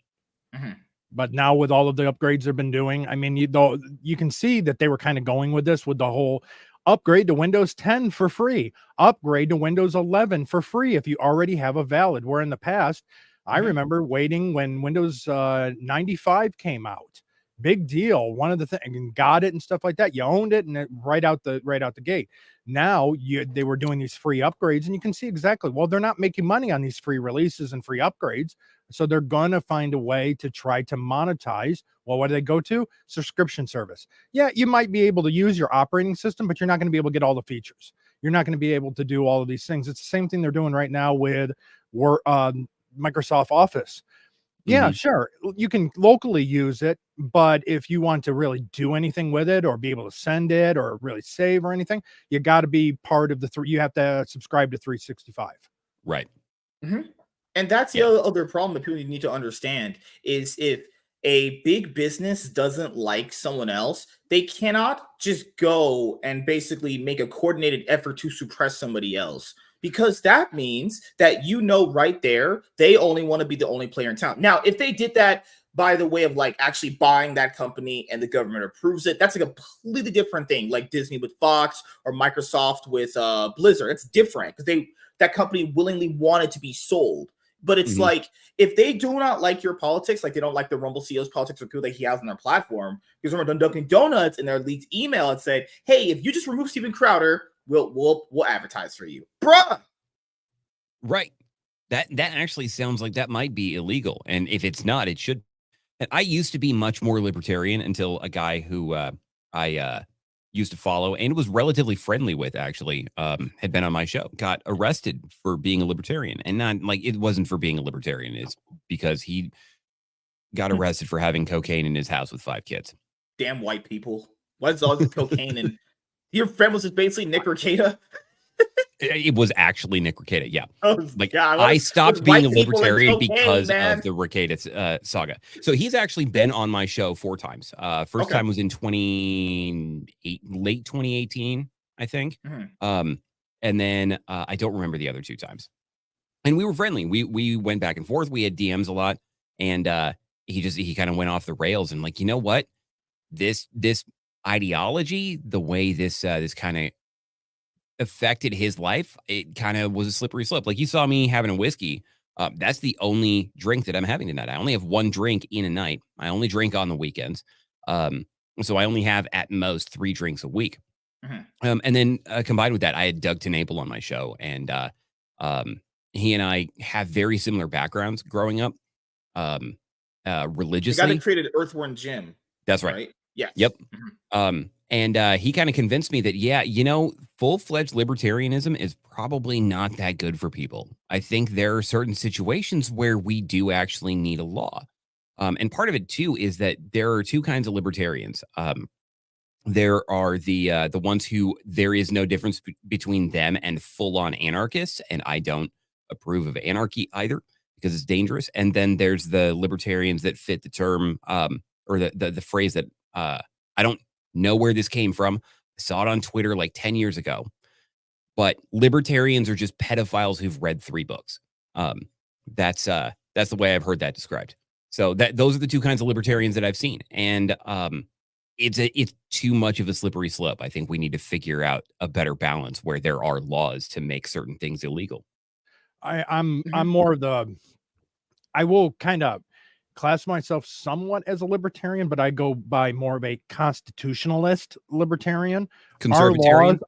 But now with all of the upgrades they've been doing, I mean, you can see that they were kind of going with this with the whole upgrade to Windows 10 for free, upgrade to Windows 11 for free if you already have a valid. Where in the past, I remember waiting when Windows 95 came out. Big deal. One of the things, got it and stuff like that. You owned it, and right out the gate. Now they were doing these free upgrades, and you can see exactly. Well, they're not making money on these free releases and free upgrades, so they're gonna find a way to try to monetize. Well, what do they go to? Subscription service. Yeah, you might be able to use your operating system, but you're not going to be able to get all the features. You're not going to be able to do all of these things. It's the same thing they're doing right now with Microsoft Office. Yeah, sure. You can locally use it, but if you want to really do anything with it or be able to send it or really save or anything, you got to be part of you have to subscribe to 365. Right. And that's the other problem that people need to understand is if a big business doesn't like someone else, they cannot just go and basically make a coordinated effort to suppress somebody else. Because that means that right there, they only want to be the only player in town. Now, if they did that by the way of like actually buying that company and the government approves it, that's a completely different thing. Like Disney with Fox or Microsoft with Blizzard, it's different because that company willingly wanted to be sold. But it's like, if they do not like your politics, like they don't like the Rumble CEO's politics or people that he has on their platform, because remember, Dunkin' Donuts in their leaked email had said, "Hey, if you just remove Steven Crowder, we'll advertise for you, bruh." Right. That actually sounds like that might be illegal, and if it's not, it should. And I used to be much more libertarian until a guy who I used to follow and was relatively friendly with, actually, had been on my show, got arrested for being a libertarian. And not like it wasn't for being a libertarian, it's because he got arrested for having cocaine in his house with 5 kids. Damn white people. What's all the cocaine? And your friend was just basically Nick Rekieta? It was actually Nick Rekieta, yeah. Oh, like God, I stopped being a libertarian cocaine, because man. of the Rekieta saga. So he's actually been on my show 4 times. First time was in late 2018, I think. And then I don't remember the other 2 times. And we were friendly. We went back and forth. We had DMs a lot, and he kind of went off the rails. And like, you know what? This ideology, the way this kind of affected his life, it kind of was a slippery slope. Like, you saw me having a whiskey. That's the only drink that I'm having tonight. I only have 1 drink in a night. I only drink on the weekends. So I only have at most 3 drinks a week. And then combined with that, I had Doug Tenable on my show, and he and I have very similar backgrounds growing up, religiously. The guy that created Earthworm Jim. That's right. Yes. Yep. And he kind of convinced me that, yeah, full-fledged libertarianism is probably not that good for people. I think there are certain situations where we do actually need a law. And part of it, too, is that there are 2 kinds of libertarians. There are the ones who there is no difference between them and full-on anarchists, and I don't approve of anarchy either because it's dangerous. And then there's the libertarians that fit the term or the phrase that I don't know where this came from. I saw it on Twitter like 10 years ago. But libertarians are just pedophiles who've read 3 books. That's the way I've heard that described. So those are the 2 kinds of libertarians that I've seen. And it's too much of a slippery slope. I think we need to figure out a better balance where there are laws to make certain things illegal. I'm more of the, I will kind of class myself somewhat as a libertarian, but I go by more of a constitutionalist libertarian. Conservatarian.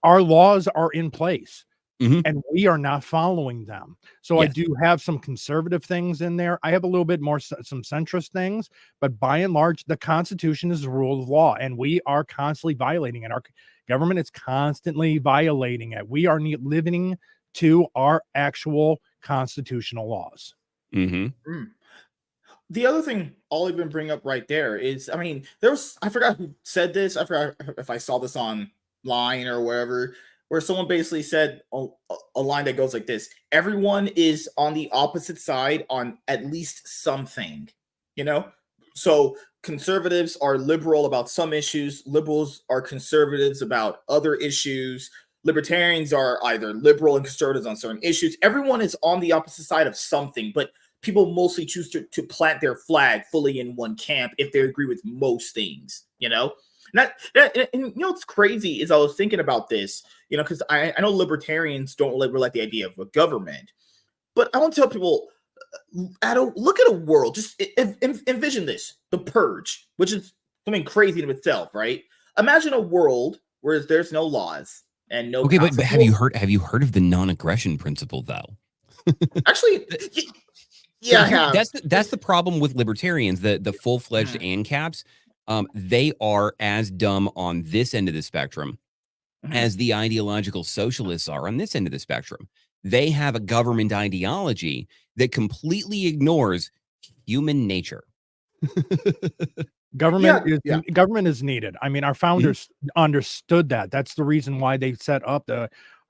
Our laws are in place. Mm-hmm. And we are not following them. So yes. I do have some conservative things in there. I have a little bit more some centrist things, but by and large, the Constitution is the rule of law, and we are constantly violating it. Our government is constantly violating it. We are living to our actual constitutional laws. Mm-hmm. The other thing I'll even bring up right there is, I mean, I forgot who said this. I forgot if I saw this online or wherever, where someone basically said a line that goes like this: everyone is on the opposite side on at least something, you know? So conservatives are liberal about some issues, liberals are conservatives about other issues, libertarians are either liberal and conservatives on certain issues. Everyone is on the opposite side of something, but people mostly choose to plant their flag fully in one camp if they agree with most things, you know? And you know what's crazy is I was thinking about this, you know, because I know libertarians don't like the idea of a government, but I want to tell people, look at a world, just envision this, the purge, which is something crazy in itself, right? Imagine a world where there's no laws and no. Okay, but have you heard of the non-aggression principle though? Actually, yeah, that's the problem with libertarians, the full-fledged ANCAPs. They are as dumb on this end of the spectrum as the ideological socialists are on this end of the spectrum. They have a government ideology that completely ignores human nature. Government is needed. I mean, our founders understood that. That's the reason why they set up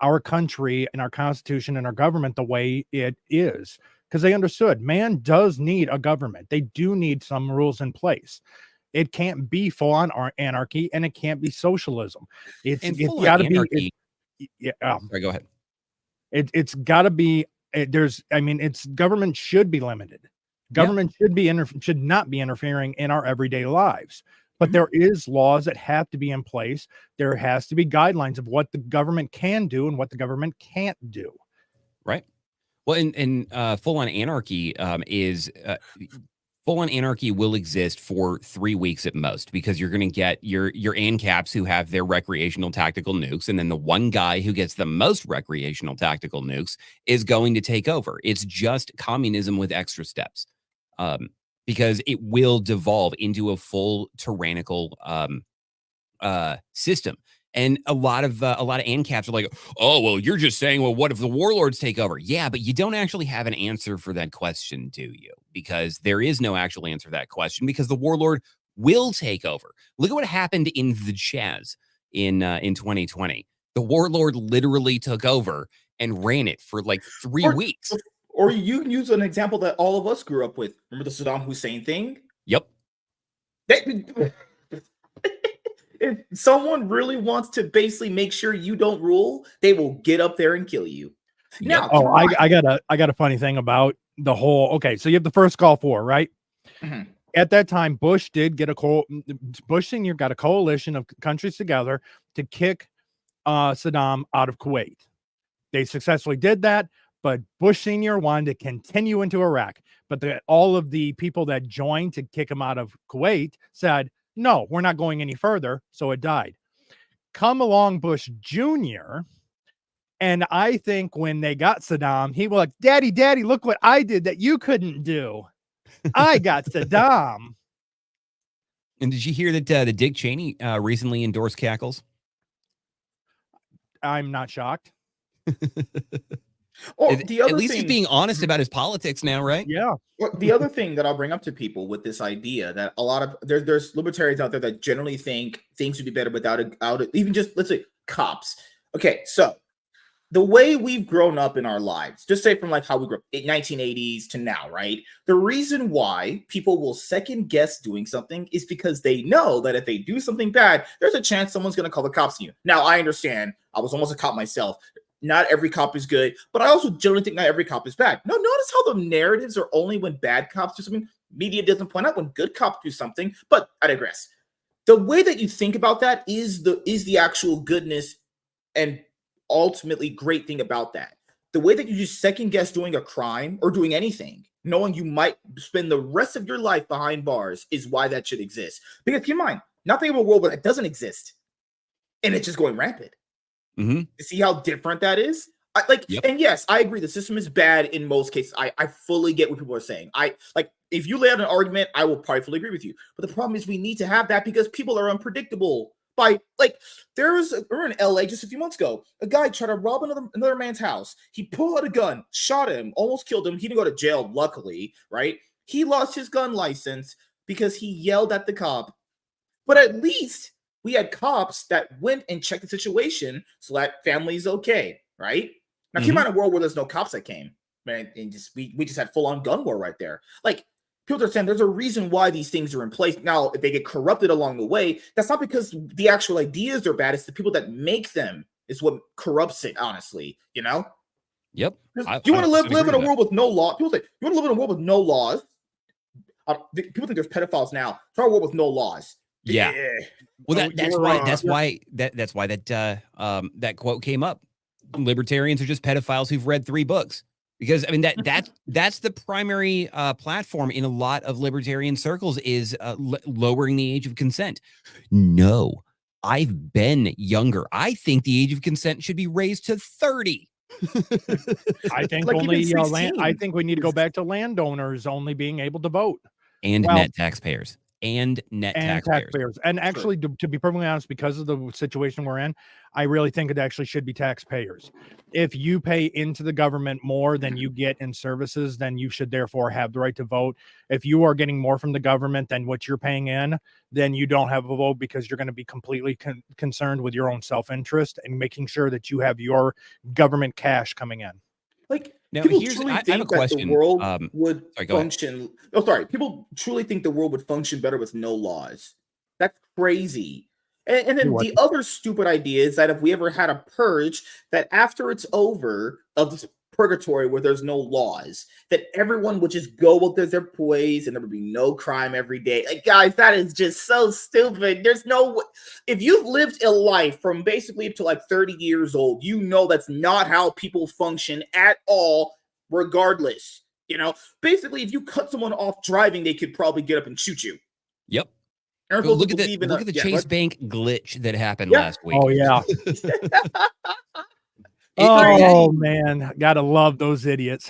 our country and our constitution and our government the way it is, because they understood man does need a government. They do need some rules in place. It can't be full-on anarchy, and it can't be socialism. It's got to be. Sorry, go ahead. It's got to be. Government should be limited. Government should not be interfering in our everyday lives. But there is laws that have to be in place. There has to be guidelines of what the government can do and what the government can't do. Right. Well, and full-on anarchy is. Full-on anarchy will exist for 3 weeks at most, because you're going to get your ANCAPs who have their recreational tactical nukes, and then the one guy who gets the most recreational tactical nukes is going to take over. It's just communism with extra steps, because it will devolve into a full tyrannical system. And a lot of ANCAPs are like, oh, well, you're just saying, well, what if the warlords take over? Yeah, but you don't actually have an answer for that question, do you? Because there is no actual answer to that question, because the warlord will take over. Look at what happened in the Chaz in 2020. The warlord literally took over and ran it for like 3 weeks. Or you can use an example that all of us grew up with. Remember the Saddam Hussein thing? Yep. If someone really wants to basically make sure you don't rule, they will get up there and kill you. Now, I got a funny thing about the whole. Okay, so you have the first Gulf War, right? At that time, Bush Senior got a coalition of countries together to kick Saddam out of Kuwait. They successfully did that, but Bush Senior wanted to continue into Iraq. But all of the people that joined to kick him out of Kuwait said, no, we're not going any further. So it died. Come along Bush Jr. And I think when they got Saddam, he was like, Daddy, look what I did that you couldn't do. I got Saddam. And did you hear that the Dick Cheney recently endorsed Cackles? I'm not shocked. At least he's being honest about his politics now, right? Yeah. Well, the other thing that I'll bring up to people with this idea that a lot of there's libertarians out there that generally think things would be better without even just, let's say, cops. Okay, so the way we've grown up in our lives, just say from like how we grew up in 1980s to now, right? The reason why people will second guess doing something is because they know that if they do something bad, there's a chance someone's going to call the cops on you. Now, I understand. I was almost a cop myself. Not every cop is good, but I also generally think not every cop is bad. No, notice how the narratives are only when bad cops do something. Media doesn't point out when good cops do something, but I digress. The way that you think about that is the actual goodness and ultimately great thing about that. The way that you just second guess doing a crime or doing anything, knowing you might spend the rest of your life behind bars, is why that should exist. Because keep in mind, nothing of a world where that doesn't exist, and it's just going rampant. Mm-hmm. See how different that is? And yes, I agree. The system is bad in most cases. I fully get what people are saying. If you lay out an argument, I will probably fully agree with you. But the problem is we need to have that because people are unpredictable. We're in LA just a few months ago. A guy tried to rob another man's house. He pulled out a gun, shot him, almost killed him. He didn't go to jail, luckily, right? He lost his gun license because he yelled at the cop. But at least we had cops that went and checked the situation so that family's okay, right? Now, keep in mind a world where there's no cops that came, man, and we just had full-on gun war right there. Like, people are saying there's a reason why these things are in place. Now, if they get corrupted along the way, that's not because the actual ideas are bad. It's the people that make them is what corrupts it, honestly, you know? Yep. You want to live in a world with no law? People say, you want to live in a world with no laws? People think there's pedophiles now. Try a world with no laws. Yeah. Well, that's why that quote came up. Libertarians are just pedophiles who've read 3 books. Because I mean that's the primary platform in a lot of libertarian circles is lowering the age of consent. No, I've been younger. I think the age of consent should be raised to 30. I think I think we need to go back to landowners only being able to vote and net taxpayers. And taxpayers. And actually, to be perfectly honest, because of the situation we're in, I really think it actually should be taxpayers. If you pay into the government more than you get in services, then you should therefore have the right to vote. If you are getting more from the government than what you're paying in, then you don't have a vote because you're going to be completely concerned with your own self-interest and making sure that you have your government cash coming in. Now, people truly think that the world would function. People truly think the world would function better with no laws. That's crazy. And then the other stupid idea is that if we ever had a purge, that after it's over of this purgatory where there's no laws, that everyone would just go with their poise and there would be no crime every day. Like, guys, that is just so stupid. There's no, if you've lived a life from basically up to like 30 years old, you know that's not how people function at all, regardless. You know, basically, if you cut someone off driving, they could probably get up and shoot you. Yep. Look at the Chase Bank glitch that happened last week. Oh yeah. Oh man, gotta love those idiots.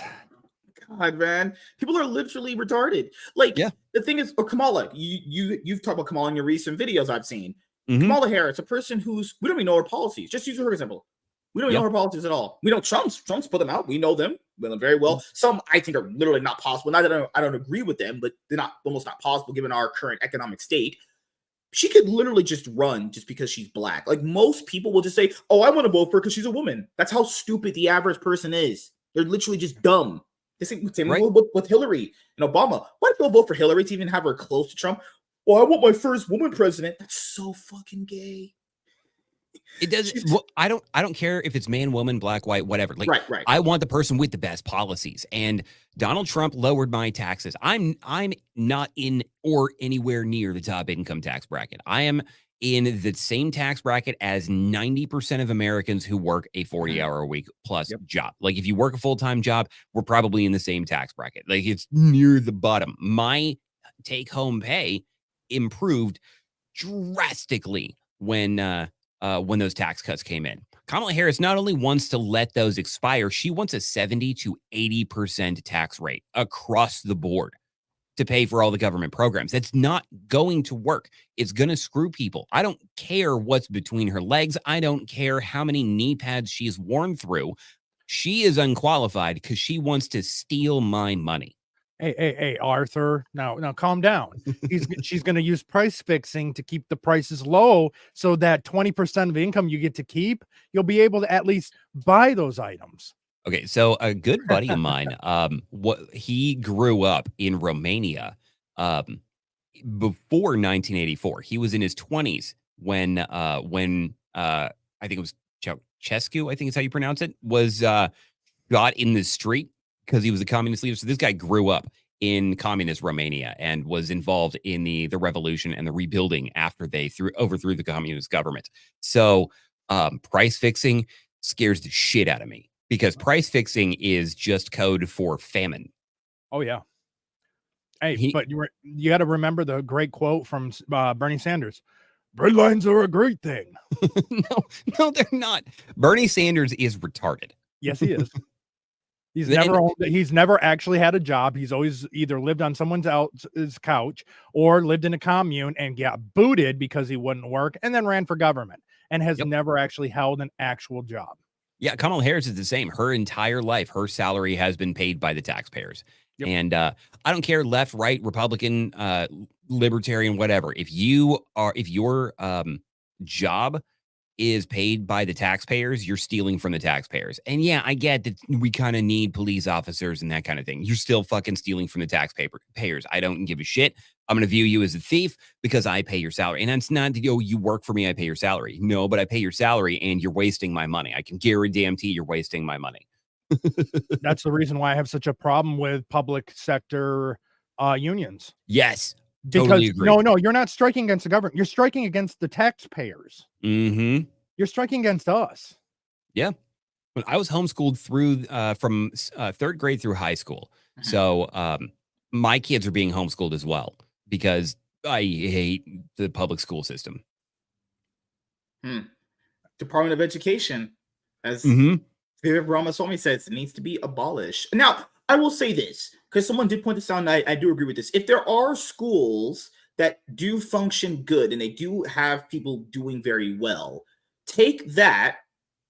God, man, people are literally retarded. The thing is, Kamala, you've talked about Kamala in your recent videos I've seen. Kamala Harris, a person who's we don't even know her policies. Just use her example. We don't know her policies at all. We know Trump's put them out. We know them very well. Some I think are literally not possible. Not that I don't agree with them, but they're almost not possible given our current economic state. She could literally just run just because she's black. Like most people will just say, "Oh, I want to vote for her because she's a woman." That's how stupid the average person is. They're literally just dumb. Same with Hillary and Obama. Why do people vote for Hillary to even have her close to Trump? Well, I want my first woman president. That's so fucking gay. It doesn't. Well, I don't care if it's man, woman, black, white, whatever. Like, right. I want the person with the best policies. And Donald Trump lowered my taxes. I'm not in or anywhere near the top income tax bracket. I am in the same tax bracket as 90% of Americans who work a 40-hour-a-week plus job. Like, if you work a full-time job, we're probably in the same tax bracket. Like, it's near the bottom. My take-home pay improved drastically when those tax cuts came in. Kamala Harris not only wants to let those expire, she wants a 70 to 80% tax rate across the board to pay for all the government programs. That's not going to work. It's going to screw people. I don't care what's between her legs. I don't care how many knee pads she's worn through. She is unqualified because she wants to steal my money. Hey, Arthur. Now, calm down. She's going to use price fixing to keep the prices low, so that 20% of income you get to keep, you'll be able to at least buy those items. Okay, so a good buddy of mine, what he grew up in Romania, before 1984. He was in his 20s when I think it was Ceausescu, I think is how you pronounce it, was got in the street because he was a communist leader. So this guy grew up in communist Romania and was involved in the revolution and the rebuilding after they overthrew the communist government. So price fixing scares the shit out of me because price fixing is just code for famine. Oh yeah. Hey, but you got to remember the great quote from Bernie Sanders. Bread lines are a great thing. No, they're not. Bernie Sanders is retarded. Yes, he is. He's never actually had a job. He's always either lived on someone else's couch or lived in a commune and got booted because he wouldn't work, and then ran for government and has never actually held an actual job. Yeah, Kamala Harris is the same. Her entire life, her salary has been paid by the taxpayers. Yep. And I don't care left, right, Republican, libertarian, whatever. If your job is paid by the taxpayers, you're stealing from the taxpayers. And yeah, I get that we kind of need police officers and that kind of thing. You're still fucking stealing from the taxpayers. I don't give a shit. I'm going to view you as a thief because I pay your salary. And that's not, you work for me, I pay your salary. No, but I pay your salary and you're wasting my money. I can guarantee you're wasting my money. That's the reason why I have such a problem with public sector unions. Yes. Because totally agree. No, you're not striking against the government. You're striking against the taxpayers. Mm-hmm. You're striking against us. Yeah. When I was homeschooled through from third grade through high school. So my kids are being homeschooled as well because I hate the public school system. Department of Education, as David Ramaswamy says, it needs to be abolished. Now, I will say this, because someone did point this out, and I do agree with this. If there are schools that do function good and they do have people doing very well, take that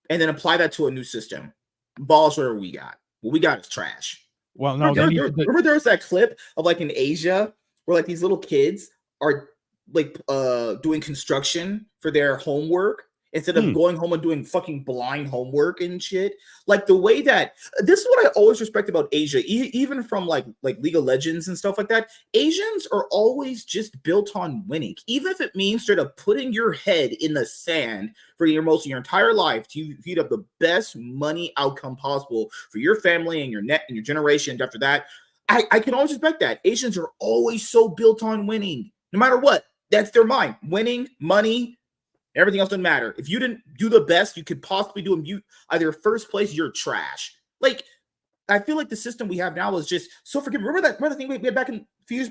and then apply that to a new system. Abolish whatever we got. What we got is trash. Well, no, remember there was that clip of like in Asia where like these little kids are like doing construction for their homework instead of going home and doing fucking blind homework and shit. Like the way that this is what I always respect about Asia, even from like League of Legends and stuff like that. Asians are always just built on winning, even if it means straight up putting your head in the sand for most of your entire life to feed up the best money outcome possible for your family and your generation after that. I can always respect that. Asians are always so built on winning, no matter what. That's their mind. Winning, money. Everything else doesn't matter. If you didn't do the best you could possibly do, and you either first place, you're trash. Like, I feel like the system we have now is just so forgiving. Remember the thing we had back in in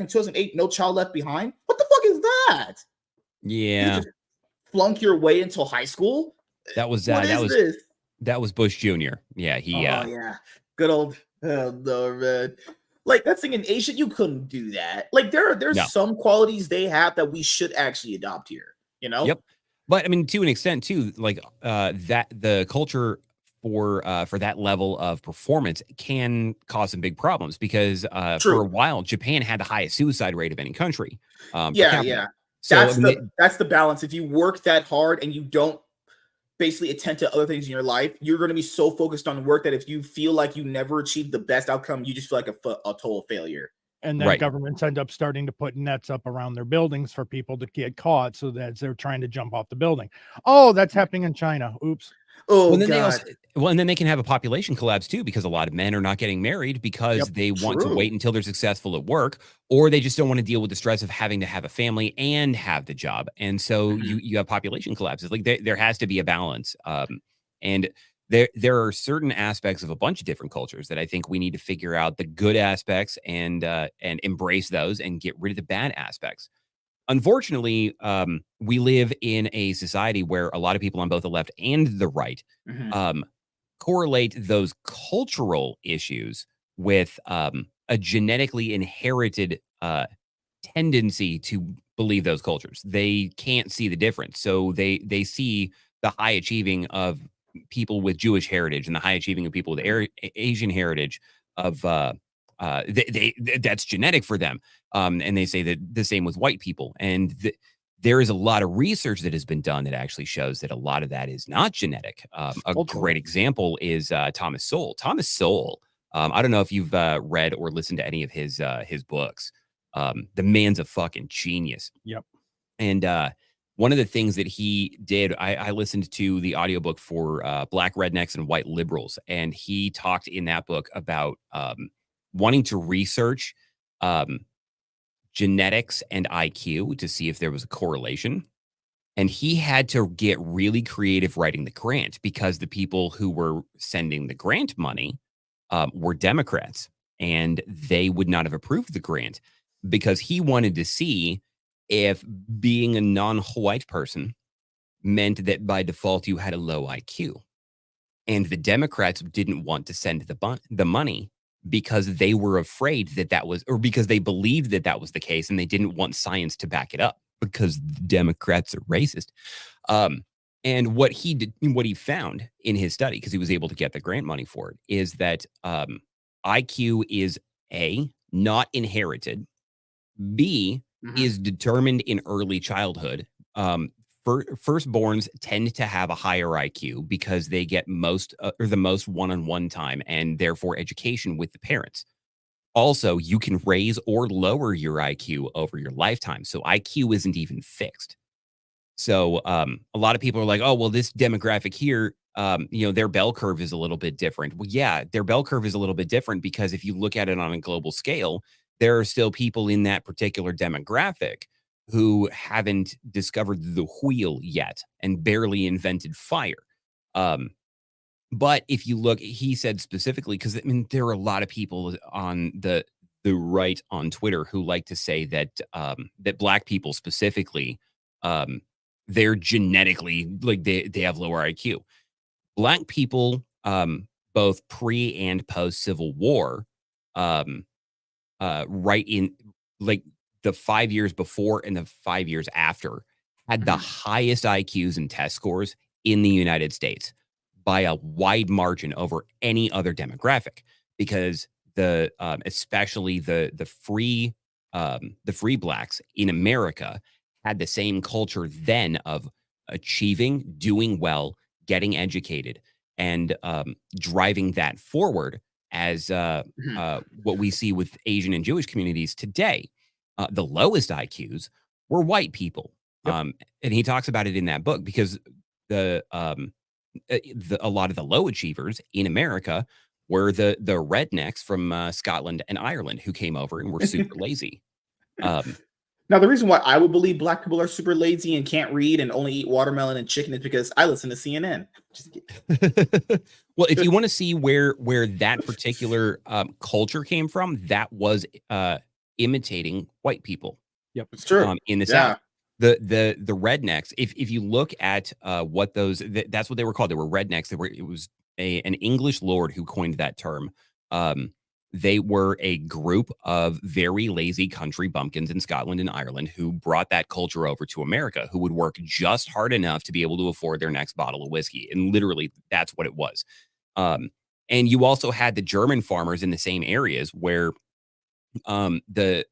2008, No Child Left Behind? What the fuck is that? Yeah. You just flunk your way until high school? That was Bush Jr. Yeah, yeah. Good old no, man. Like that thing in Asia, you couldn't do that. Like there's some qualities they have that we should actually adopt here. You know? Yep. But I mean, to an extent too, like that the culture for that level of performance can cause some big problems because for a while Japan had the highest suicide rate of any country. Yeah. So that's the balance. If you work that hard and you don't basically attend to other things in your life, you're going to be so focused on work that if you feel like you never achieved the best outcome, you just feel like a total failure. And then governments end up starting to put nets up around their buildings for people to get caught so that they're trying to jump off the building. Oh, that's happening in China. Oops. Oh, and then they can have a population collapse too, because a lot of men are not getting married because they want to wait until they're successful at work, or they just don't want to deal with the stress of having to have a family and have the job. And so you have population collapses. Like there has to be a balance. And there are certain aspects of a bunch of different cultures that I think we need to figure out the good aspects and embrace those and get rid of the bad aspects. Unfortunately, we live in a society where a lot of people on both the left and the right correlate those cultural issues with a genetically inherited tendency to believe those cultures. They can't see the difference. So they see the high achieving of people with Jewish heritage and the high achieving of people with Asian heritage of that's genetic for them. And they say that the same with white people. And there is a lot of research that has been done that actually shows that a lot of that is not genetic. A great example is Thomas Sowell. Thomas Sowell, I don't know if you've read or listened to any of his books. The man's a fucking genius. Yep. And one of the things that he did, I listened to the audiobook for Black Rednecks and White Liberals, and he talked in that book about wanting to research genetics and IQ to see if there was a correlation. And he had to get really creative writing the grant because the people who were sending the grant money were Democrats, and they would not have approved the grant because he wanted to see if being a non-white person meant that by default you had a low IQ. And the Democrats didn't want to send the money because they were afraid that was, or because they believed that was the case, and they didn't want science to back it up because the Democrats are racist. And what he found in his study, because he was able to get the grant money for it, is that IQ is A, not inherited, B, is determined in early childhood. Firstborns tend to have a higher IQ because they get the most one-on-one time and therefore education with the parents. Also, you can raise or lower your IQ over your lifetime. So IQ isn't even fixed. So a lot of people are like, oh, well, this demographic here, their bell curve is a little bit different. Well, yeah, their bell curve is a little bit different because if you look at it on a global scale, there are still people in that particular demographic who haven't discovered the wheel yet and barely invented fire. But if you look, he said specifically, because I mean, there are a lot of people on the right on Twitter who like to say that that Black people specifically, they're genetically like they have lower IQ. Black people, both pre and post Civil War, right in like the 5 years before and the 5 years after, had the highest IQs and test scores in the United States by a wide margin over any other demographic, because especially the free Blacks in America had the same culture then of achieving, doing well, getting educated, and driving that forward as what we see with Asian and Jewish communities today. The lowest IQs were white people. Yep. And he talks about it in that book because a lot of the low achievers in America were the rednecks from Scotland and Ireland who came over and were super lazy. Now, the reason why I would believe Black people are super lazy and can't read and only eat watermelon and chicken is because I listen to CNN. Well, if you want to see where that particular culture came from, that was imitating white people. Yep, it's true. In the South, the rednecks. If you look at what that's what they were called. They were rednecks. It was an English lord who coined that term. They were a group of very lazy country bumpkins in Scotland and Ireland who brought that culture over to America, who would work just hard enough to be able to afford their next bottle of whiskey. And literally, that's what it was. And you also had the German farmers in the same areas where the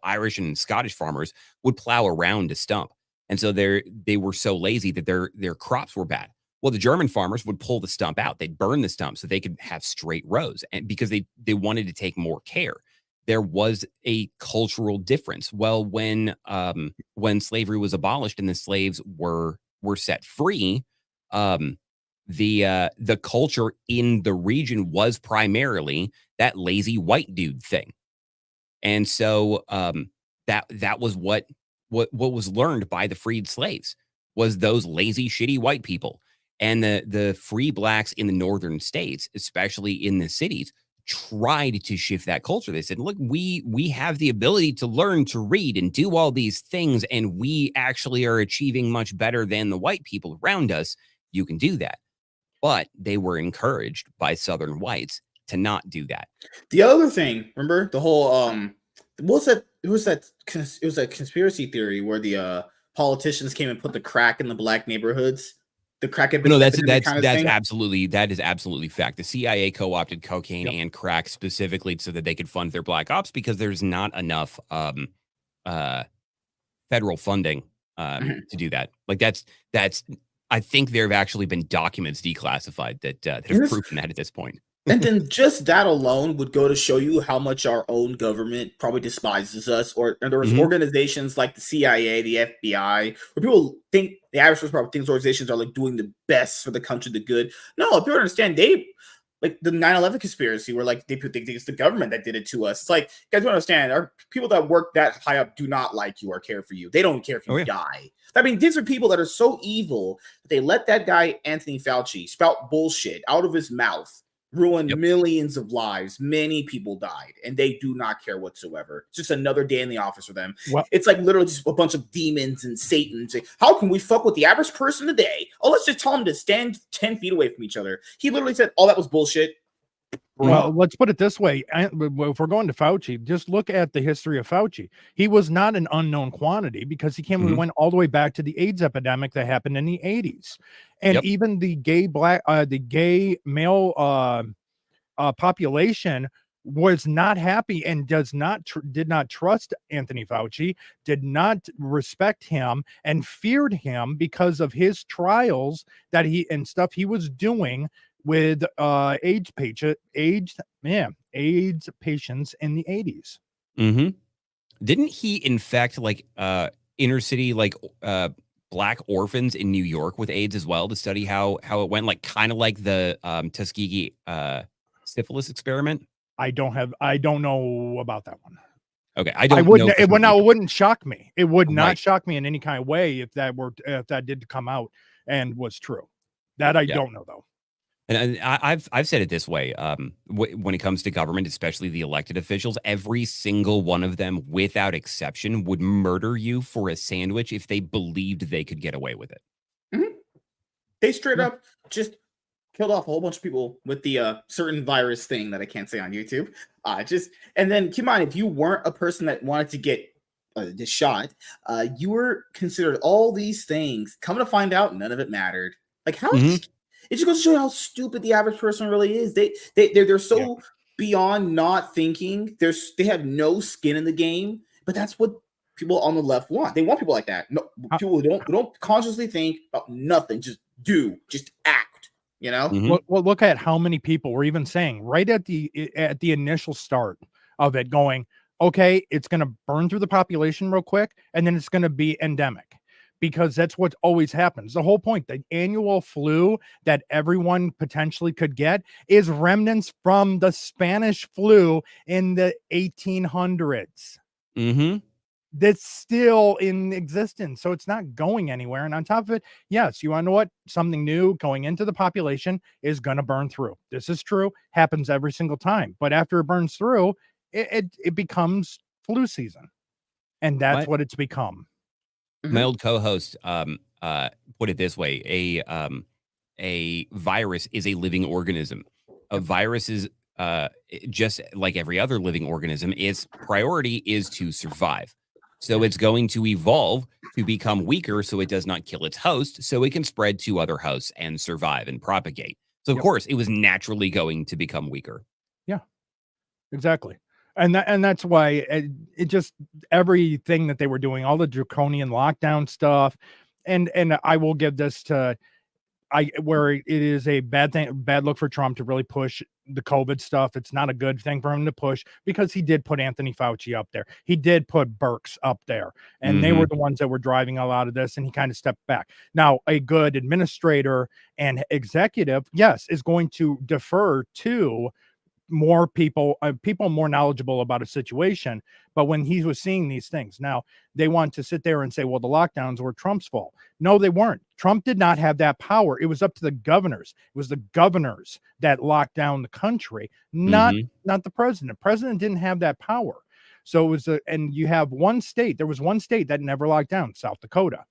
Irish and Scottish farmers would plow around a stump. And so they were so lazy that their crops were bad. Well, the German farmers would pull the stump out. They'd burn the stump so they could have straight rows, and because they wanted to take more care. There was a cultural difference. Well, when slavery was abolished and the slaves were set free, the culture in the region was primarily that lazy white dude thing. And so that was what was learned by the freed slaves, was those lazy, shitty white people. And the free Blacks in the northern states, especially in the cities, tried to shift that culture. They said, look, we have the ability to learn to read and do all these things, and we actually are achieving much better than the white people around us. You can do that. But they were encouraged by Southern whites to not do that. The other thing, remember the whole what was that? It was a conspiracy theory where the politicians came and put the crack in the Black neighborhoods. the crack No, that's epidemic kind of thing? that is absolutely fact. The CIA co-opted cocaine and crack specifically so that they could fund their black ops because there's not enough federal funding to do that. Like that's I think there have actually been documents declassified that have proven that at this point. And then just that alone would go to show you how much our own government probably despises us. Or there's organizations like the CIA, the FBI, where people think the average person probably thinks organizations are like doing the best for the country, the good. No, people understand they like the 9/11 conspiracy, where like they think it's the government that did it to us. It's like, you guys don't understand. Our people that work that high up do not like you or care for you. They don't care if you die. I mean, these are people that are so evil that they let that guy Anthony Fauci spout bullshit out of his mouth, ruined millions of lives. Many people died, and they do not care whatsoever. It's just another day in the office for them. Well, it's like literally just a bunch of demons and Satans. Like, how can we fuck with the average person today? Oh, let's just tell them to stand 10 feet away from each other. He literally said, "Oh, that was bullshit." Well, let's put it this way. If we're going to Fauci, just look at the history of Fauci. He was not an unknown quantity because he went all the way back to the AIDS epidemic that happened in the 80s. And even the gay male population was not happy and did not trust Anthony Fauci, did not respect him, and feared him because of his trials that he was doing with AIDS patients in the 80s. Didn't he infect like inner city like black orphans in New York with AIDS as well to study how it went, like kind of like the Tuskegee syphilis experiment? I don't know about that one. Okay, it wouldn't shock me. It would not shock me in any kind of way if that did come out and was true. That I don't know though. And I've said it this way: when it comes to government, especially the elected officials, every single one of them, without exception, would murder you for a sandwich if they believed they could get away with it. They straight up just killed off a whole bunch of people with the certain virus thing that I can't say on YouTube. And then keep in mind, if you weren't a person that wanted to get the shot, you were considered all these things. Come to find out, none of it mattered. Like how. It just goes to show you how stupid the average person really is. They're so beyond not thinking. They have no skin in the game, but that's what people on the left want. They want people like that. No, people who don't consciously think about nothing. Just act. You know. Well, look at how many people were even saying right at the initial start of it, going, okay, it's going to burn through the population real quick, and then it's going to be endemic. Because that's what always happens. The whole point, the annual flu that everyone potentially could get is remnants from the Spanish flu in the 1800s. That's still in existence. So it's not going anywhere. And on top of it, yes, you want to know what? Something new going into the population is going to burn through. This is true. Happens every single time. But after it burns through, it becomes flu season. And that's what it's become. My old co-host put it this way: a virus is a living organism. A virus is just like every other living organism. Its priority is to survive. So it's going to evolve to become weaker, so it does not kill its host, so it can spread to other hosts and survive and propagate. So of course, it was naturally going to become weaker. Yeah, exactly. And that's why it just everything that they were doing, all the draconian lockdown stuff, and I will give this to where it is a bad look for Trump to really push the COVID stuff. It's not a good thing for him to push because he did put Anthony Fauci up there. He did put Birx up there, and they were the ones that were driving a lot of this, and he kind of stepped back. Now, a good administrator and executive, yes, is going to defer to more people more knowledgeable about a situation. But when he was seeing these things, now they want to sit there and say, well, the lockdowns were Trump's fault. No, they weren't. Trump did not have that power. It was up to the governors. It was the governors that locked down the country, not the president. President didn't have that power. So it was and you have one state. There was one state that never locked down, South Dakota.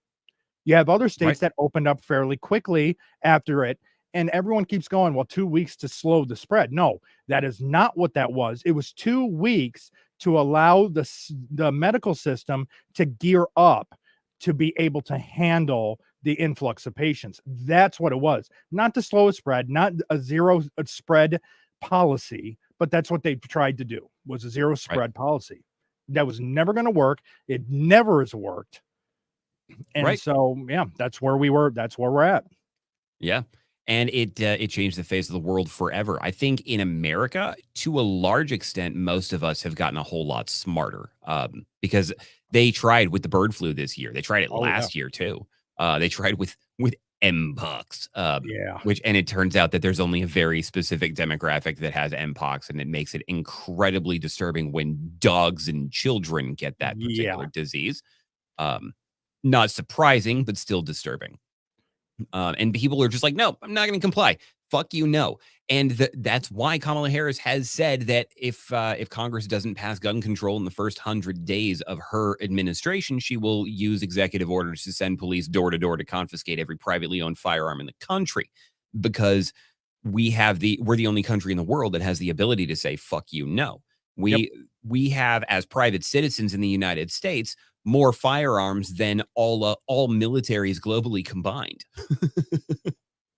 You have other states that opened up fairly quickly after it. And everyone keeps going, well, 2 weeks to slow the spread. No, that is not what that was. It was 2 weeks to allow the medical system to gear up to be able to handle the influx of patients. That's what it was. Not to slow a spread, not a zero spread policy, but that's what they tried to do, was a zero spread policy. That was never going to work. It never has worked. And so, yeah, that's where we were. That's where we're at. Yeah. And it changed the face of the world forever. I think in America, to a large extent, most of us have gotten a whole lot smarter because they tried with the bird flu this year. They tried it last year too. They tried with Mpox. And it turns out that there's only a very specific demographic that has Mpox, and it makes it incredibly disturbing when dogs and children get that particular disease. Not surprising, but still disturbing. And people are just like, no, I'm not going to comply. Fuck you, no. And that's why Kamala Harris has said that if Congress doesn't pass gun control in the first 100 days of her administration, she will use executive orders to send police door to door to confiscate every privately owned firearm in the country, because we're the only country in the world that has the ability to say fuck you, no. We have, as private citizens in the United States, more firearms than all militaries globally combined.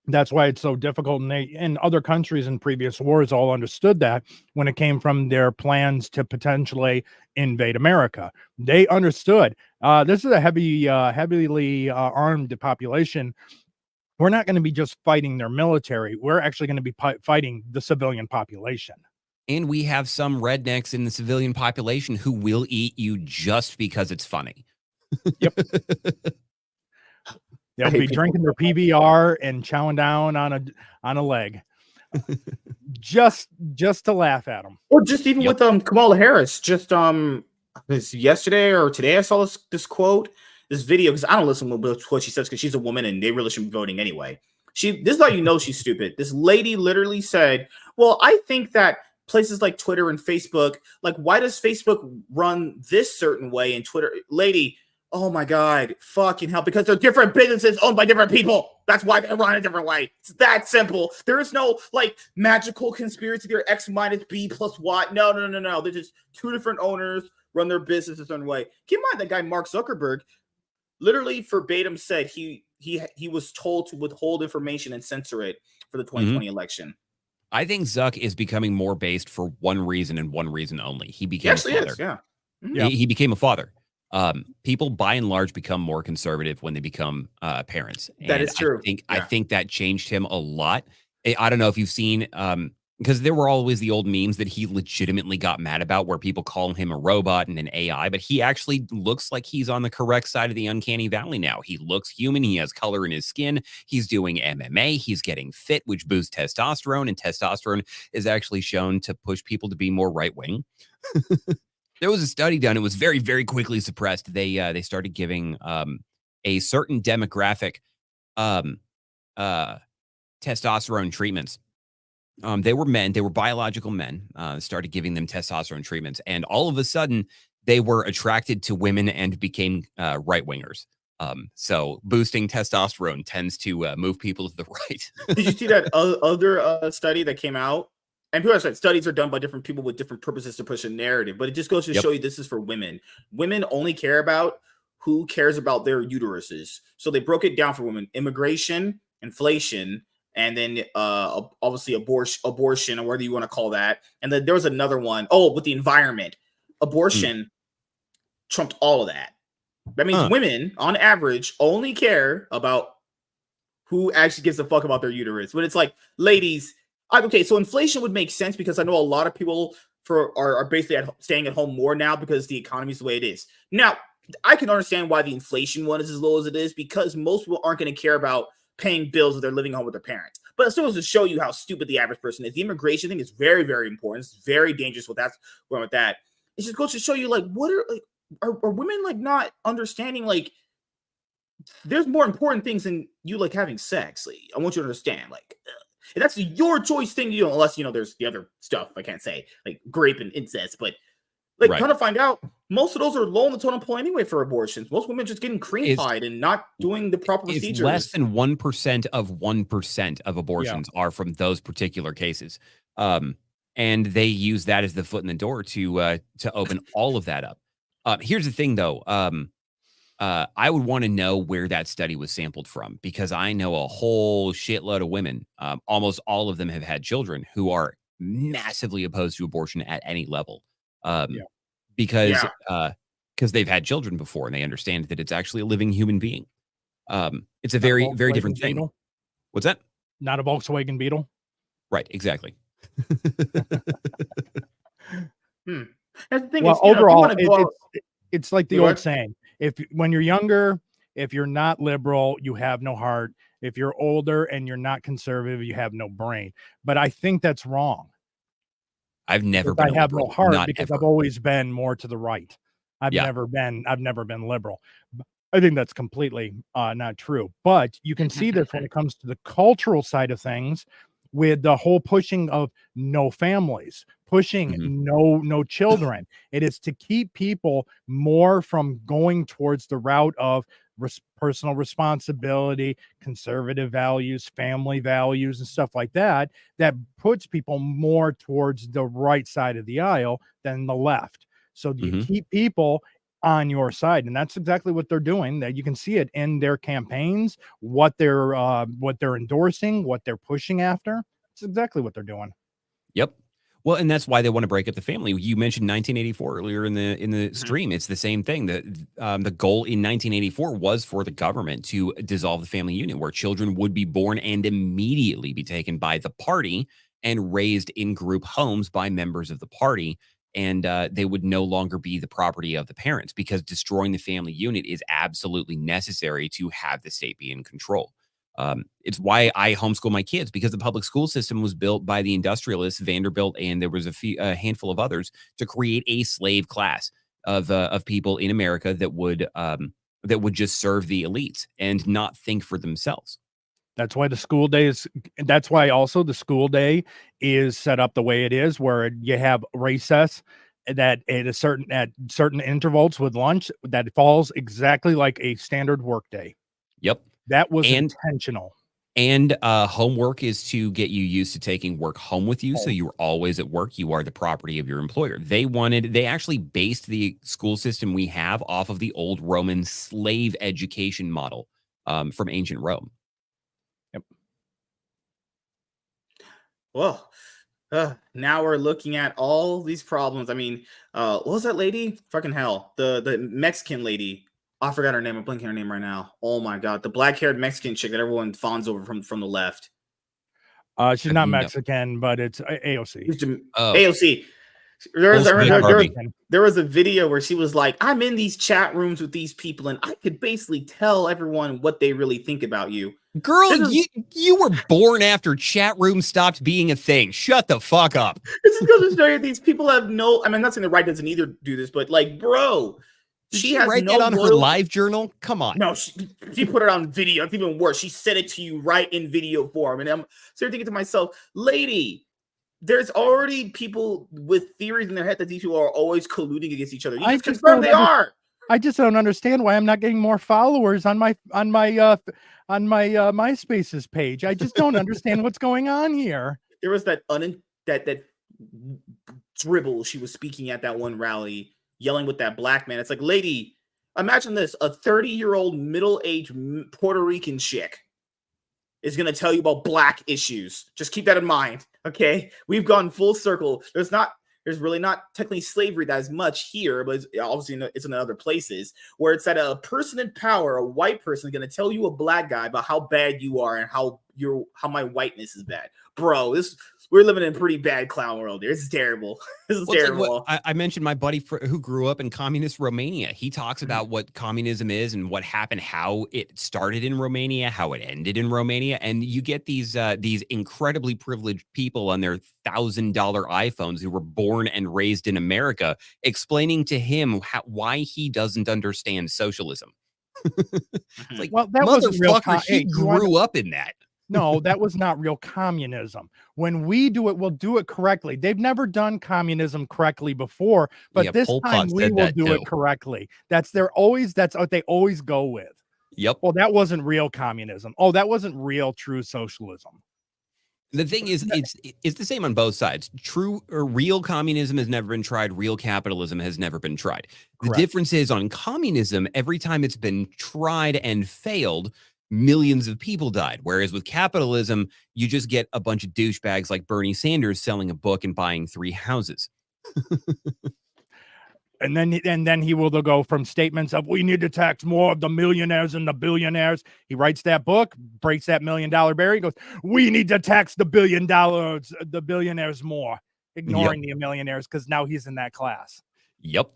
That's why it's so difficult. And other countries in previous wars all understood that when it came from their plans to potentially invade America. They understood this is a heavily armed population. We're not going to be just fighting their military. We're actually going to be fighting the civilian population. And we have some rednecks in the civilian population who will eat you just because it's funny. Yep. They'll be drinking their PBR and chowing down on a leg, just to laugh at them. Or just even with Kamala Harris. Just this yesterday or today, I saw this quote, this video, because I don't listen to what she says because she's a woman and they really shouldn't be voting anyway. This is how you know she's stupid. This lady literally said, "Well, I think that places like Twitter and Facebook, like, why does Facebook run this certain way and Twitter?" Lady, oh my God, fucking hell, because they're different businesses owned by different people. That's why they run a different way. It's that simple. There is no like magical conspiracy there, X minus B plus Y. No. They're just two different owners run their business a certain way. Keep in mind that guy Mark Zuckerberg literally verbatim said he was told to withhold information and censor it for the 2020 election. I think Zuck is becoming more based for one reason and one reason only. He became a father. He became a father. People by and large become more conservative when they become parents. That is true. I think that changed him a lot. I don't know if you've seen, because there were always the old memes that he legitimately got mad about where people call him a robot and an AI, but he actually looks like he's on the correct side of the uncanny valley now. He looks human. He has color in his skin. He's doing MMA. He's getting fit, which boosts testosterone, and testosterone is actually shown to push people to be more right-wing. There was a study done. It was very, very quickly suppressed. They started giving a certain demographic testosterone treatments. They were men. They were biological men. Started giving them testosterone treatments, and all of a sudden, they were attracted to women and became right wingers. So boosting testosterone tends to move people to the right. Did you see that other study that came out? And people said studies are done by different people with different purposes to push a narrative, but it just goes to show you this is for women. Women only care about who cares about their uteruses. So they broke it down for women: immigration, inflation, and then obviously abortion, or whatever you want to call that. And then there was another one. Oh, with the environment, abortion trumped all of that. That means women, on average, only care about who actually gives a fuck about their uterus. But it's like, ladies. Okay, so inflation would make sense because I know a lot of people are basically staying at home more now because the economy is the way it is. Now, I can understand why the inflation one is as low as it is, because most people aren't going to care about paying bills if they're living home with their parents. But it still goes to show you how stupid the average person is. The immigration thing is very, very important. It's very dangerous with that. It just goes to show you, like, what are women like not understanding, like, there's more important things than you like having sex. Like, I want you to understand, like, and that's your choice thing, unless there's the other stuff I can't say, like grape and incest, but like kind of find out most of those are low on the totem pole anyway for abortions. Most women just getting cream pied and not doing the proper procedures. Less than 1% of 1% of abortions are from those particular cases. And they use that as the foot in the door to open all of that up. Here's the thing though. I would want to know where that study was sampled from, because I know a whole shitload of women, almost all of them have had children, who are massively opposed to abortion at any level, Yeah. because Yeah. they've had children before and they understand that it's actually a living human being. It's a Not very, very Volkswagen different thing. Beetle? What's that? Not a Volkswagen Beetle? Right, exactly. That's the thing Well, is, you know, if you overall, want to go out, it's like the Go old ahead. saying, when you're younger, if you're not liberal, you have no heart. If you're older and you're not conservative, you have no brain. But I think that's wrong. I've never Because been I a have no liberal, heart not because ever. I've always been more to the right. I've Yeah. never been liberal. I think that's completely not true. But you can see this when it comes to the cultural side of things, with the whole pushing of no families, pushing Mhm. no children. It is to keep people more from going towards the route of personal responsibility, conservative values, family values, and stuff like that. That puts people more towards the right side of the aisle than the left. So you Mhm. keep people on your side, and that's exactly what they're doing. That you can see it in their campaigns, what they're endorsing, what they're pushing after. It's exactly what they're doing. Yep. Well, and that's why they want to break up the family. You mentioned 1984 earlier in the Mhm. stream. It's the same thing. The goal in 1984 was for the government to dissolve the family unit, where children would be born and immediately be taken by the party and raised in group homes by members of the party, and they would no longer be the property of the parents, because destroying the family unit is absolutely necessary to have the state be in control. It's why I homeschool my kids, because the public school system was built by the industrialists, Vanderbilt, and there was a handful of others, to create a slave class of people in America that would just serve the elites and not think for themselves. That's why that's why also the school day is set up the way it is, where you have recess that at certain intervals with lunch that falls exactly like a standard work day. Yep. That was And intentional. homework is to get you used to taking work home with you. So Home. you're always at work. You are the property of your employer. They actually based the school system we have off of the old Roman slave education model, from ancient Rome. Yep. Well, now we're looking at all these problems. I mean, what was that lady? Fucking hell, the Mexican lady. I forgot her name. I'm blanking her name right now. Oh my god, the black-haired Mexican chick that everyone fawns over from the left. She's not No. Mexican, but it's AOC. Oh, AOC. There was, Ultimate Barbie. there was a video where she was like, I'm in these chat rooms with these people, and I could basically tell everyone what they really think about you. Girl, you were born after chat rooms stopped being a thing. Shut the fuck up. This is going to show you these people have no. I mean, I'm not saying the right doesn't either do this, but like, bro, Did she she has write no that on her loyalty. live journal? Come on. No, she put it on video. It's even worse. She said it to you right in video form. And I'm sort of thinking to myself, lady, there's already people with theories in their head that these people are always colluding against each other. You just confirmed they are. I just don't understand why I'm not getting more followers on my MySpace's page. I just don't understand what's going on here. There was that that dribble she was speaking at that one rally, yelling with that black man. It's like, lady, imagine this: a 30-year-old middle-aged Puerto Rican chick is going to tell you about black issues. Just keep that in mind, okay? We've gone full circle. There's really not technically slavery that as much here, but obviously it's in other places where it's that a person in power, a white person, is going to tell you, a black guy, about how bad you are and how my whiteness is bad. Bro, we're living in a pretty bad clown world here. This is terrible. This is terrible. Like I mentioned my buddy who grew up in communist Romania. He talks about what communism is and what happened, how it started in Romania, how it ended in Romania. And you get these incredibly privileged people on their $1,000 iPhones who were born and raised in America, explaining to him why he doesn't understand socialism. It's like, well, that wasn't real. He grew up in that. No, that was not real communism. When we do it, we'll do it correctly. They've never done communism correctly before, but this time we will do it correctly. That's what they always go with. Yep. Well, that wasn't real communism. Oh, that wasn't real true socialism. The thing is, it's the same on both sides. True or real communism has never been tried. Real capitalism has never been tried. The difference is on communism, every time it's been tried and failed, millions of people died. Whereas with capitalism, you just get a bunch of douchebags like Bernie Sanders selling a book and buying 3 houses. And then he will go from statements of we need to tax more of the millionaires and the billionaires. He writes that book, breaks that $1 million barrier, goes, we need to tax the billionaires more, ignoring the millionaires because now he's in that class. Yep.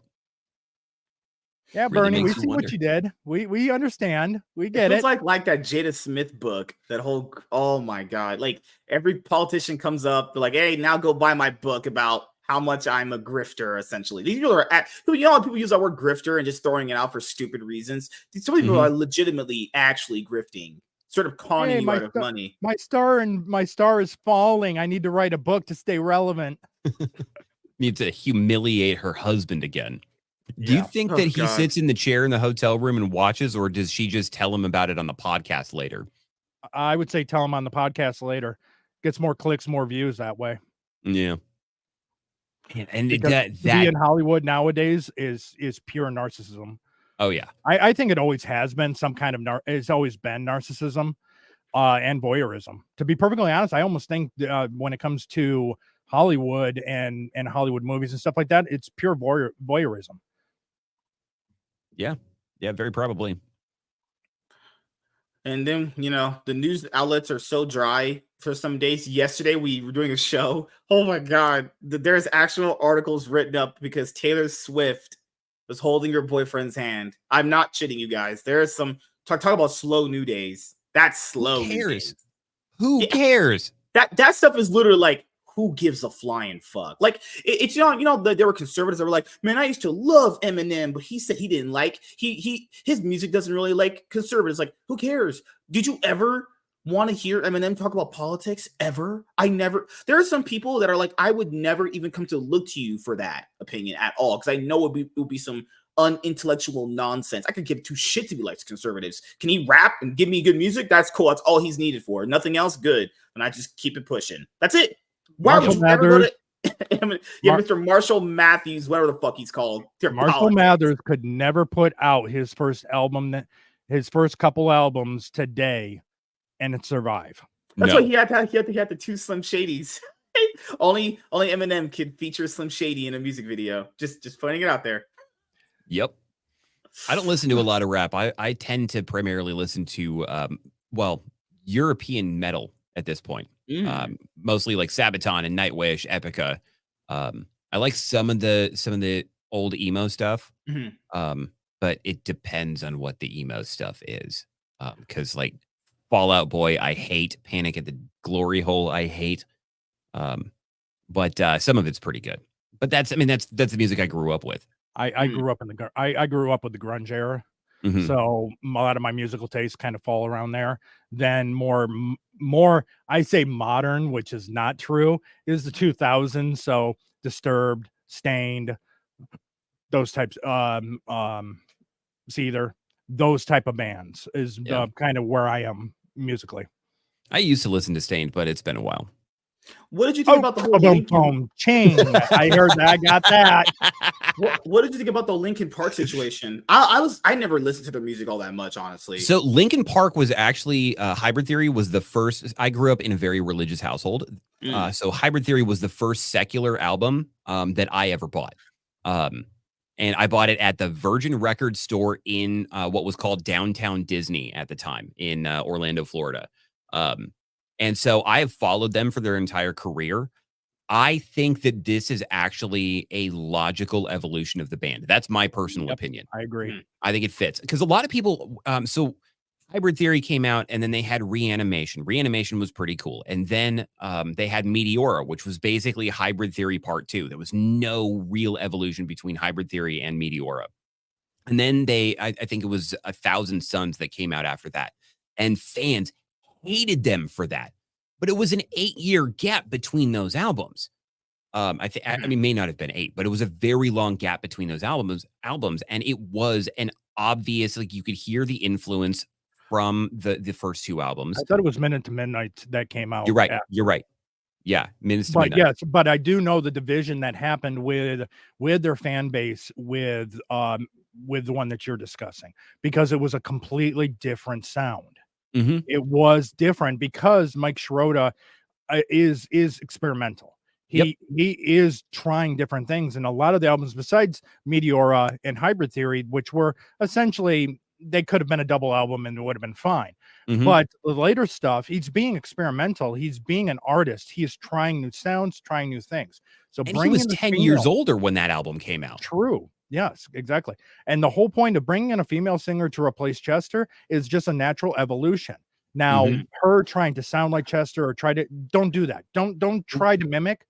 Yeah, really Bernie, we see what you did. We understand. We get it. It's like that Jada Smith book, that whole, oh my God. Like every politician comes up, they're like, hey, now go buy my book about how much I'm a grifter, essentially. These people are people use that word grifter and just throwing it out for stupid reasons. Some people are legitimately actually grifting, sort of conning you out of money. My star is falling. I need to write a book to stay relevant. Need to humiliate her husband again. Do you think that he sits in the chair in the hotel room and watches, or does she just tell him about it on the podcast later? I would say tell him on the podcast later. Gets more clicks, more views that way. Yeah. And that in Hollywood nowadays is pure narcissism. Oh yeah, I think it always has been some kind of it's always been narcissism and voyeurism. To be perfectly honest, I almost think when it comes to Hollywood and Hollywood movies and stuff like that, it's pure voyeurism. Yeah, very probably. And then, the news outlets are so dry for some days. Yesterday, we were doing a show. Oh my God. There's actual articles written up because Taylor Swift was holding her boyfriend's hand. I'm not shitting you guys. There's some talk about slow new days. That's slow. Who cares? Who cares? That stuff is literally like, who gives a flying fuck? Like it's there were conservatives that were like, man, I used to love Eminem, but he said he didn't like his music doesn't really like conservatives. Like, who cares? Did you ever want to hear Eminem talk about politics ever? I never. There are some people that are like, I would never even come to look to you for that opinion at all, because I know it would be some unintellectual nonsense. I could give 2 shits if he likes conservatives. Can he rap and give me good music? That's cool. That's all he's needed for. Nothing else, good. And I just keep it pushing. That's it. Why would you ever go to Mr. Marshall Matthews, whatever the fuck he's called? Marshall Mathers could never put out his first couple albums today and survive. That's why he had the 2 Slim Shadys. only Eminem could feature Slim Shady in a music video. Just putting it out there. Yep. I don't listen to a lot of rap. I tend to primarily listen to European metal at this point. Mostly like Sabaton and Nightwish, Epica. I like some of the old emo stuff. But it depends on what the emo stuff is. Because like Fall Out Boy, I hate. Panic at the Glory Hole, I hate. But some of it's pretty good. But that's the music I grew up with. I grew up I grew up with the grunge era. So a lot of my musical tastes kind of fall around there. Then more I say modern, which is not true, is the 2000s. So Disturbed, Stained, those types, Seether, those type of bands is kind of where I am musically. I used to listen to Stained, but it's been a while. What did you think about the whole chain? I heard that. I got that. What did you think about the Linkin Park situation? I never listened to their music all that much, honestly. So Linkin Park was actually Hybrid Theory was the first. I grew up in a very religious household, so Hybrid Theory was the first secular album that I ever bought, and I bought it at the Virgin Records store in what was called Downtown Disney at the time in Orlando, Florida. And so I have followed them for their entire career. I think that this is actually a logical evolution of the band. That's my personal opinion. I agree. I think it fits because a lot of people, so Hybrid Theory came out and then they had Reanimation. Reanimation was pretty cool. And then they had Meteora, which was basically Hybrid Theory Part 2. There was no real evolution between Hybrid Theory and Meteora. And then I think it was 1,000 Suns that came out after that. And fans hated them for that, but it was an 8-year gap between those albums. I mean, may not have been 8, but it was a very long gap between those albums, and it was an obvious, like you could hear the influence from the first two albums. I thought it was Minute to Midnight that came out. You're right. You're right. Yeah, Minutes to Midnight. Yes, but I do know the division that happened with their fan base with the one that you're discussing, because it was a completely different sound. Mm-hmm. It was different because Mike Shinoda is experimental. He is trying different things, and a lot of the albums besides Meteora and Hybrid Theory, which were essentially, they could have been a double album and it would have been fine. Mm-hmm. But the later stuff, he's being experimental. He's being an artist. He is trying new sounds, trying new things. So and he was 10 years older when that album came out. True. Yes, exactly. And the whole point of bringing in a female singer to replace Chester is just a natural evolution. Now, her trying to sound like Chester or don't do that. Don't try to mimic.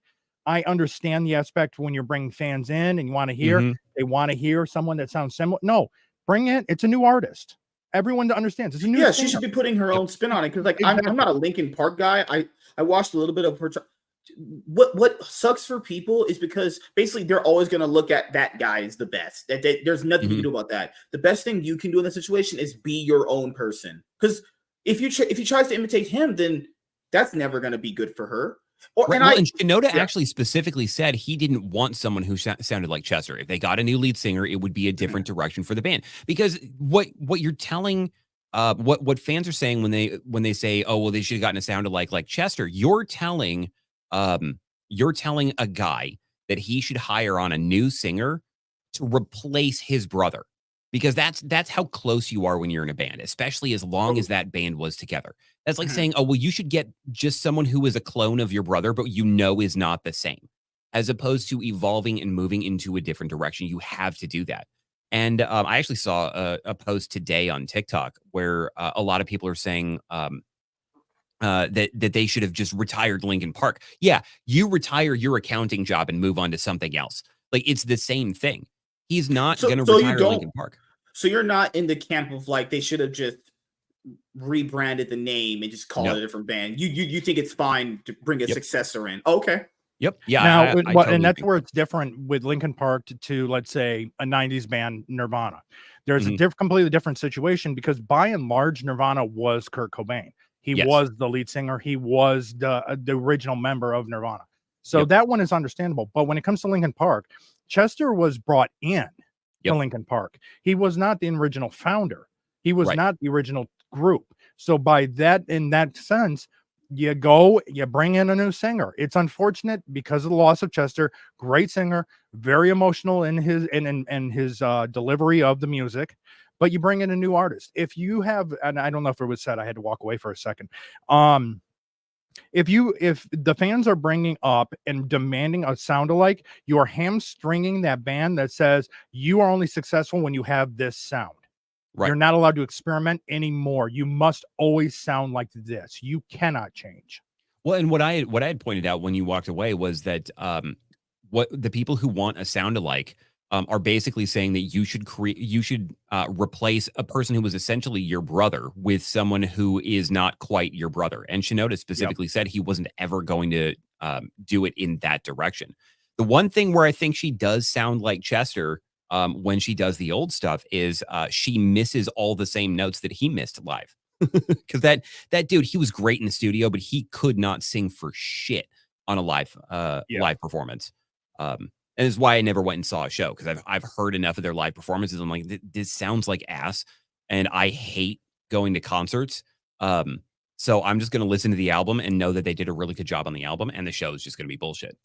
I understand the aspect when you're bringing fans in and you want to hear, they want to hear someone that sounds similar. No, bring it. It's a new artist. Everyone understands. It's a new singer. She should be putting her own spin on it. Because I'm not a Linkin Park guy. I watched a little bit of her. What sucks for people is because basically they're always going to look at that guy as the best. There's nothing you can do about that. The best thing you can do in that situation is be your own person. Because if he tries to imitate him, then that's never going to be good for her. And Shinoda actually specifically said he didn't want someone who sounded like Chester. If they got a new lead singer, it would be a different direction for the band. Because what you're telling, what fans are saying when they say, oh well, they should have gotten a sound like Chester. You're telling a guy that he should hire on a new singer to replace his brother. Because that's how close you are when you're in a band, especially as long as that band was together. That's like saying, oh, well, you should get just someone who is a clone of your brother, but is not the same. As opposed to evolving and moving into a different direction, you have to do that. And I actually saw a post today on TikTok where a lot of people are saying that they should have just retired Linkin Park. Yeah, you retire your accounting job and move on to something else. Like, it's the same thing. He's not going to retire Linkin Park. So you're not in the camp of like they should have just rebranded the name and just call it a different band. You think it's fine to bring a successor in? Oh, okay. Yep. Yeah. Now, and that's where it's different with Linkin Park to let's say a 90s band Nirvana. There's a completely different situation because by and large Nirvana was Kurt Cobain. He was the lead singer. He was the original member of Nirvana. So that one is understandable. But when it comes to Linkin Park, Chester was brought in to Linkin Park. He was not the original founder. He was not the original group. So by that, in that sense, you bring in a new singer. It's unfortunate because of the loss of Chester. Great singer, very emotional in his delivery of the music. But you bring in a new artist. If you have, and I don't know if it was said, I had to walk away for a second. If the fans are bringing up and demanding a sound alike, you are hamstringing that band that says you are only successful when you have this sound. Right. You're not allowed to experiment anymore. You must always sound like this. You cannot change. Well, and what I had pointed out when you walked away was that what the people who want a sound alike are basically saying that you should replace a person who was essentially your brother with someone who is not quite your brother. And Shinoda specifically said he wasn't ever going to do it in that direction. The one thing where I think she does sound like Chester when she does the old stuff is she misses all the same notes that he missed live. Because that dude, he was great in the studio, but he could not sing for shit on a live performance. And it's why I never went and saw a show, because I've heard enough of their live performances. I'm like, this sounds like ass, and I hate going to concerts. So I'm just going to listen to the album and know that they did a really good job on the album, and the show is just going to be bullshit.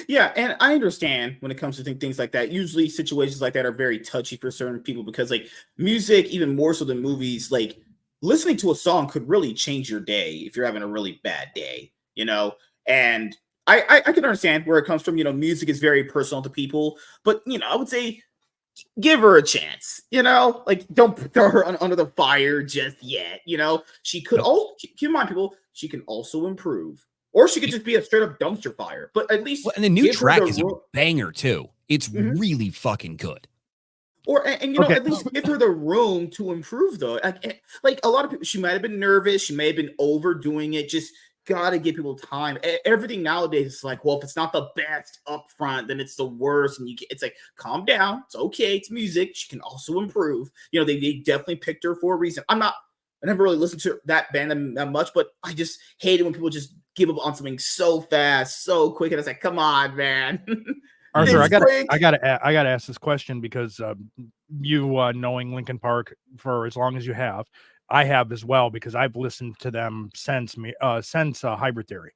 Yeah, and I understand when it comes to things like that. Usually situations like that are very touchy for certain people because, like, music, even more so than movies, like, listening to a song could really change your day if you're having a really bad day, you know? And I can understand where it comes from. You know, music is very personal to people, but, you know, I would say give her a chance, you know, like don't throw her under the fire just yet. You know, she could also, keep in mind, people, she can also improve, or she could just be a straight up dumpster fire, but at least. And the new track is a banger too. It's really fucking good. Or, and you know, at least give her the room to improve though. Like a lot of people, she might have been nervous. She may have been overdoing it. Just gotta give people time. Everything nowadays is like, well, if it's not the best up front, then it's the worst. And it's like, calm down. It's okay. It's music. She can also improve. You know, they definitely picked her for a reason. I'm not I never really listened to that band that much, but I just hate it when people just give up on something so fast, so quick, and it's like, come on, man. Arthur, I gotta ask this question because you knowing Linkin Park for as long as you have, I have as well because I've listened to them since Hybrid Theory.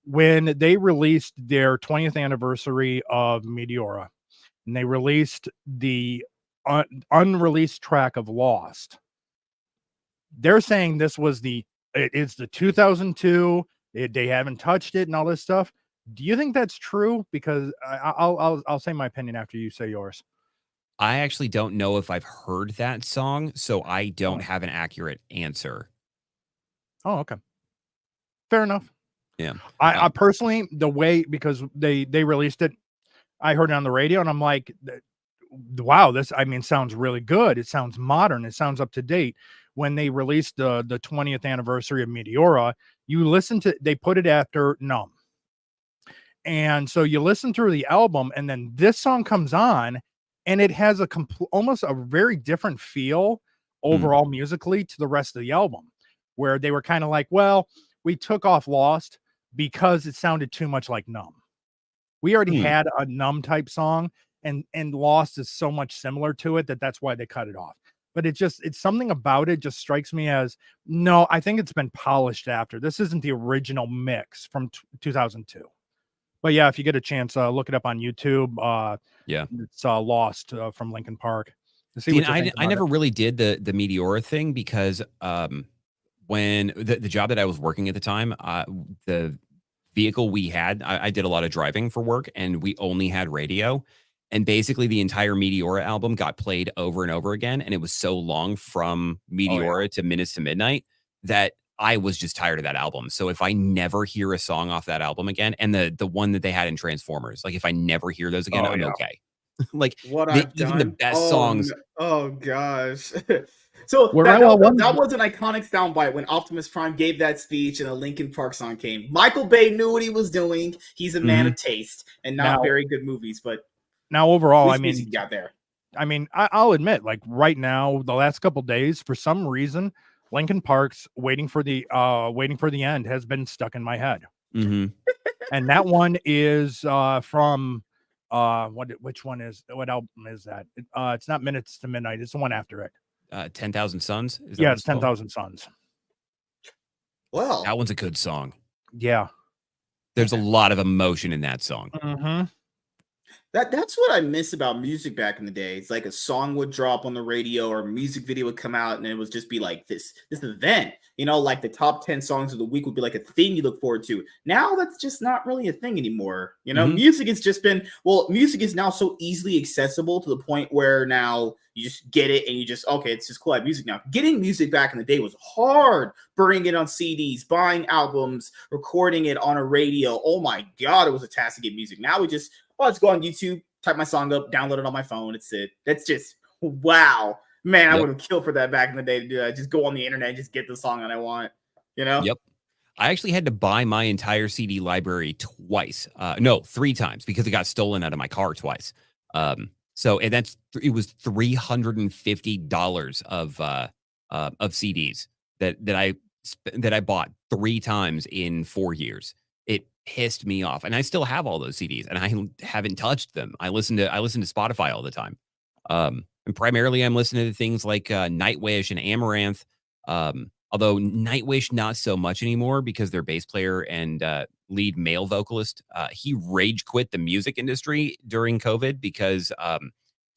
When they released their 20th anniversary of Meteora, and they released the unreleased track of Lost, they're saying this was it's the 2002. They haven't touched it and all this stuff. Do you think that's true? Because I'll say my opinion after you say yours. I actually don't know if I've heard that song, so I don't have an accurate answer. Oh, okay. Fair enough. Yeah. I personally, the way, because they released it, I heard it on the radio and I'm like, wow, this, I mean, sounds really good. It sounds modern. It sounds up to date. When they released the 20th anniversary of Meteora, you listen to, they put it after Numb. And so you listen through the album and then this song comes on and it has almost a very different feel overall musically to the rest of the album, where they were kind of like, well, we took off Lost because it sounded too much like Numb. We already had a Numb type song, and Lost is so much similar to it that's why they cut it off. But it's something about it just strikes me as, no, I think it's been polished after. This isn't the original mix from 2002. But yeah, if you get a chance, look it up on YouTube. It's Lost from Linkin Park. See, I never really did the Meteora thing because when the job that I was working at the time, the vehicle we had, I did a lot of driving for work, and we only had radio. And basically, the entire Meteora album got played over and over again, and it was so long from Meteora to Minutes to Midnight that I was just tired of that album. So if I never hear a song off that album again, and the one that they had in Transformers, like if I never hear those again, I'm okay. Like even the best songs. Oh gosh. So that was an iconic soundbite when Optimus Prime gave that speech and a Linkin Park song came. Michael Bay knew what he was doing. He's a man of taste and not very good movies, but now overall, I mean, he got there. I mean, I'll admit, like right now, the last couple days, for some reason, Linkin Park's Waiting for the End has been stuck in my head. And that one is from which one is, what album is that? It's not Minutes to Midnight, it's the one after it. 10,000 Suns? Yeah, it's 10,000 Suns. Well, that one's a good song. Yeah. There's a lot of emotion in that song. That's what I miss about music back in the day. It's like a song would drop on the radio or a music video would come out and it would just be like this event, you know, like the top 10 songs of the week would be like a thing you look forward to. Now that's just not really a thing anymore. You know, music music is now so easily accessible to the point where now you just get it and you just, okay, it's just cool. I have music now. Getting music back in the day was hard. Burning it on CDs, buying albums, recording it on a radio. Oh my God, it was a task to get music. Now we just, let's go on YouTube, type my song up, download it on my phone. That's just, wow. Man, I would have killed for that back in the day to do that. Just go on the internet and just get the song that I want, you know? Yep. I actually had to buy my entire CD library twice. No, 3 times because it got stolen out of my car twice. So it was $350 of CDs that I bought 3 times in 4 years. It pissed me off, and I still have all those CDs, and I haven't touched them. I listen to Spotify all the time, and primarily I'm listening to things like Nightwish and Amaranth. Although Nightwish not so much anymore because their bass player and lead male vocalist he rage quit the music industry during COVID because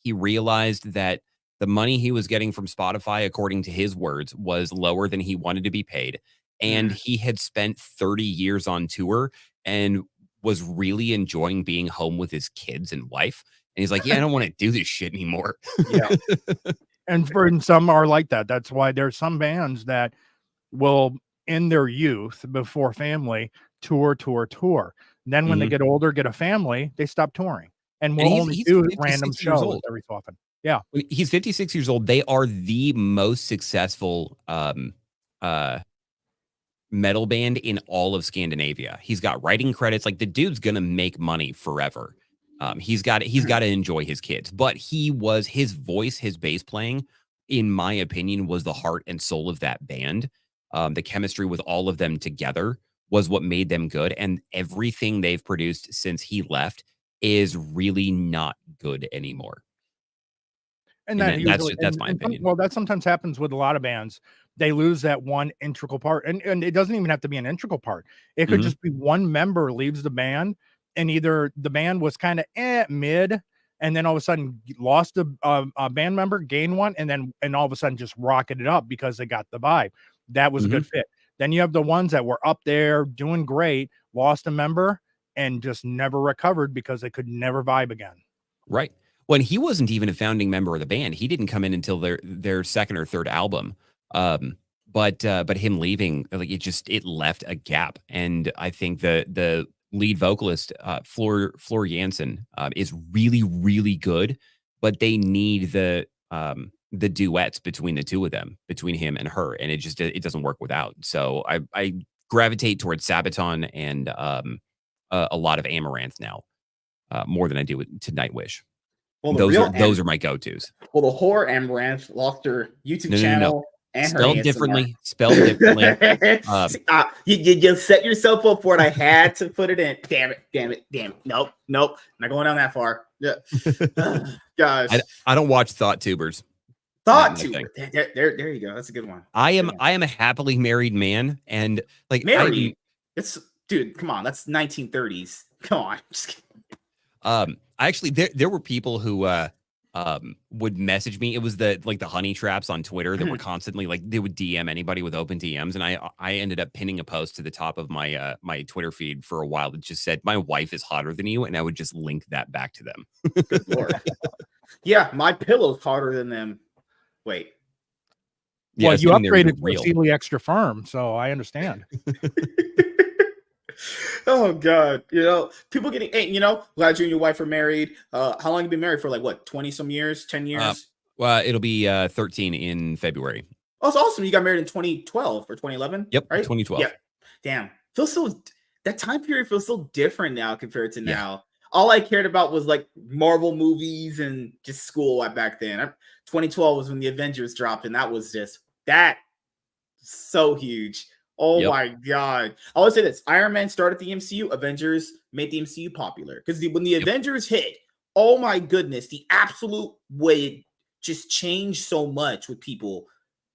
he realized that the money he was getting from Spotify, according to his words, was lower than he wanted to be paid. And he had spent 30 years on tour and was really enjoying being home with his kids and wife. And he's like, yeah, I don't want to do this shit anymore. Yeah. And some are like that. That's why there's some bands that will, in their youth, before family, tour. Then when they get older, get a family, they stop touring. And we'll only do random shows every so often. Yeah. He's 56 years old. They are the most successful metal band in all of Scandinavia. He's got writing credits. Like, the dude's gonna make money forever. He's got to enjoy his kids. But his voice, his bass playing in my opinion, was the heart and soul of that band. The chemistry with all of them together was what made them good. And everything they've produced since he left is really not good anymore. And that's my opinion. Well, that sometimes happens with a lot of bands. They lose that one integral part, and it doesn't even have to be an integral part. It could just be one member leaves the band, and either the band was kind of mid, and then all of a sudden lost a band member, gained one, and all of a sudden just rocketed up because they got the vibe. That was a good fit. Then you have the ones that were up there doing great, lost a member, and just never recovered because they could never vibe again. Right. When he wasn't even a founding member of the band, he didn't come in until their second or third album. But him leaving, like it left a gap. And I think the lead vocalist, Floor Jansen, is really, really good, but they need the duets between the two of them, between him and her, and it doesn't work without. So I gravitate towards Sabaton and a lot of Amaranth now, more than I do to Nightwish. Well, those are my go-tos. Well, the horror Amaranth lost her YouTube channel. And spelled differently. Spelled differently. You set yourself up for it. I had to put it in. Damn it. Nope. Not going down that far. Yeah. Gosh. I don't watch Thought Tubers. Thought Tubers. There you go. That's a good one. I am a happily married man, and like married. It's dude. Come on. That's 1930s. Come on. Just kidding. Actually, there were people who would message me. It was the honey traps on Twitter that were constantly they would DM anybody with open DMs, and I ended up pinning a post to the top of my my Twitter feed for a while that just said, "My wife is hotter than you," and I would just link that back to them. Good Lord. Yeah, my pillow's hotter than them. Wait. Yeah, well, you upgraded to Sealy Extra Firm, so I understand. Oh God, people getting, hey, glad you and your wife are married. How long have you been married for? 20 some years, 10 years? Well, it'll be 13 in February. Oh, it's awesome. You got married in 2012 or 2011? Yep, right? 2012. Yeah. Damn. That time period feels so different now compared to now. All I cared about was Marvel movies and just school back then. 2012 was when the Avengers dropped, and that was just so huge. Oh my God. I always say this. Iron Man started the MCU. Avengers made the MCU popular. Because when the Avengers hit, oh my goodness, the absolute way it just changed so much with people.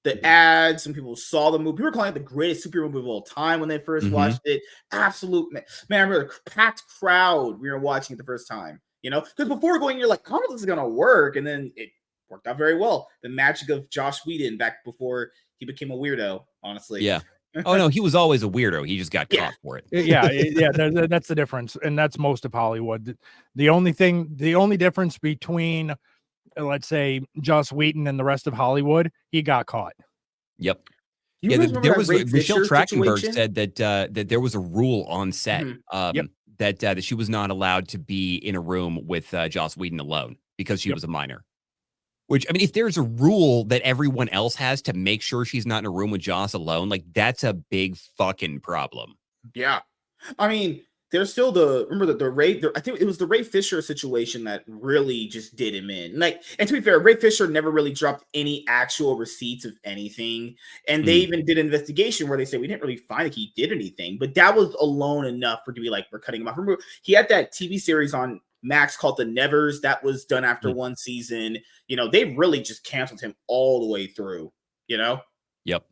The ads, and people saw the movie. People were calling it the greatest superhero movie of all time when they first watched it. Absolute, man, I remember a packed crowd we were watching it the first time. Because before going, you're like, I don't know if this is going to work. And then it worked out very well. The magic of Joss Whedon back before he became a weirdo, honestly. Yeah. Oh no, he was always a weirdo. He just got caught for it. Yeah. That's the difference, and that's most of Hollywood. The only difference between, let's say, Joss Whedon and the rest of Hollywood, he got caught. Yep. There was Michelle Trachtenberg said that there was a rule on set that she was not allowed to be in a room with Joss Whedon alone because she was a minor. Which, I mean, if there's a rule that everyone else has to make sure she's not in a room with Joss alone, that's a big fucking problem. Yeah. I mean, there's still the Ray, I think it was the Ray Fisher situation that really just did him in. And to be fair, Ray Fisher never really dropped any actual receipts of anything. And they even did an investigation where they said, we didn't really find he did anything, but that was alone enough for to be we're cutting him off. Remember, he had that TV series on Max called The Nevers that was done after one season. They really just canceled him all the way through, Yep.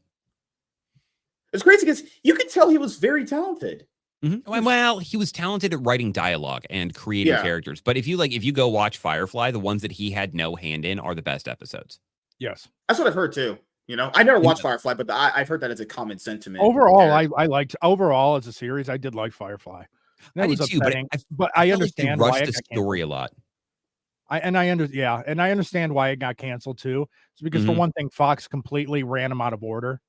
It's crazy because you could tell he was very talented. Mm-hmm. Well, he was talented at writing dialogue and creating characters. But if you go watch Firefly, the ones that he had no hand in are the best episodes. Yes. That's what I've heard too. I never watched Firefly, but I've heard that as a common sentiment. Overall, I liked as a series, I did like Firefly. I did too, but I understand why the story a lot. I understand why it got canceled too. It's because for one thing, Fox completely ran him out of order.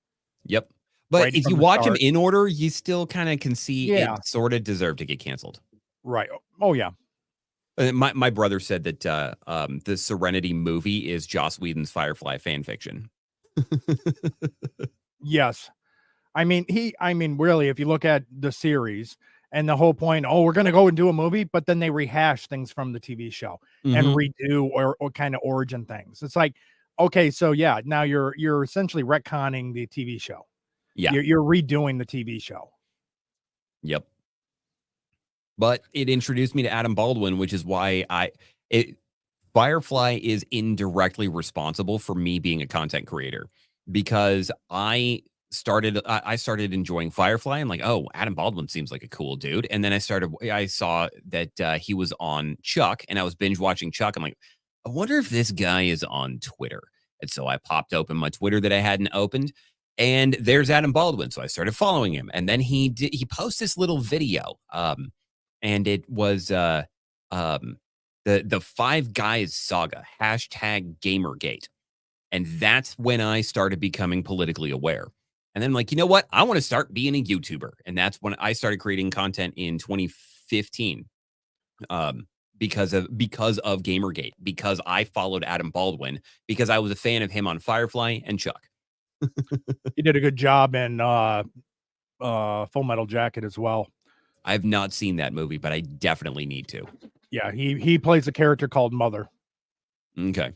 Yep. But if you watch him in order, you still kind of can see it sort of deserved to get canceled. Right. Oh yeah. My brother said that the Serenity movie is Joss Whedon's Firefly fan fiction. Yes. I mean, really, if you look at the series and the whole point, we're going to go and do a movie, but then they rehash things from the TV show and redo or kind of origin things. It's Okay, so yeah, now you're essentially retconning the TV show. Yeah. You're redoing the TV show. Yep. But it introduced me to Adam Baldwin, which is why Firefly is indirectly responsible for me being a content creator, because I started enjoying Firefly. I'm like, oh, Adam Baldwin seems like a cool dude. And then I saw that he was on Chuck, and I was binge watching Chuck. I'm like, I wonder if this guy is on Twitter. And so I popped open my Twitter that I hadn't opened, and there's Adam Baldwin. So I started following him, and then he posted this little video, and it was the Five Guys saga, #Gamergate. And that's when I started becoming politically aware. And then I'm like, you know what? I want to start being a YouTuber. And that's when I started creating content in 2015. Because of Gamergate, because I followed Adam Baldwin, because I was a fan of him on Firefly and Chuck. He did a good job in Full Metal Jacket as well. I've not seen that movie, but I definitely need to. Yeah, he plays a character called Mother. Okay.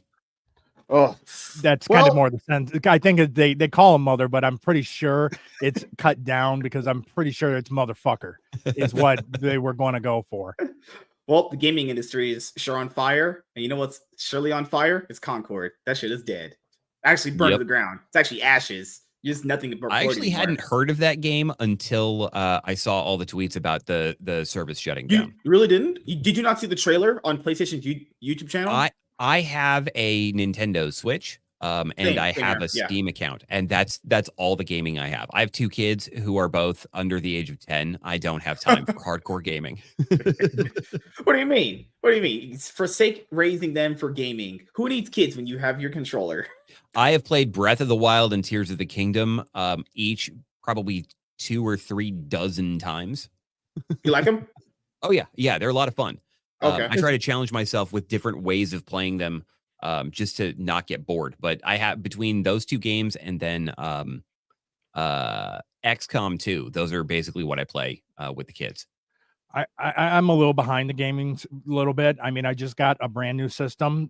Oh, that's kind of more the sense. I think they call him Mother, but I'm pretty sure it's cut down because I'm pretty sure it's motherfucker is what they were going to go for. Well, the gaming industry is sure on fire. And you know what's surely on fire? It's Concord. That shit is dead. Actually burned to the ground. It's actually ashes. Just nothing but I actually hadn't heard of that game until I saw all the tweets about the service shutting down. You really didn't? Did you not see the trailer on PlayStation's YouTube channel? I have a Nintendo Switch. And I have a Steam account, and that's all the gaming I have. I have 2 kids who are both under the age of 10. I don't have time for hardcore gaming. What do you mean? What do you mean? Forsake raising them for gaming. Who needs kids when you have your controller? I have played Breath of the Wild and Tears of the Kingdom, each probably 2 or 3 dozen times. You like them? Oh yeah, they're a lot of fun. Okay. I try to challenge myself with different ways of playing them. Just to not get bored. But I have, between those 2 games and then XCOM 2, those are basically what I play with the kids. I'm a little behind the gaming a little bit. I mean, I just got a brand new system,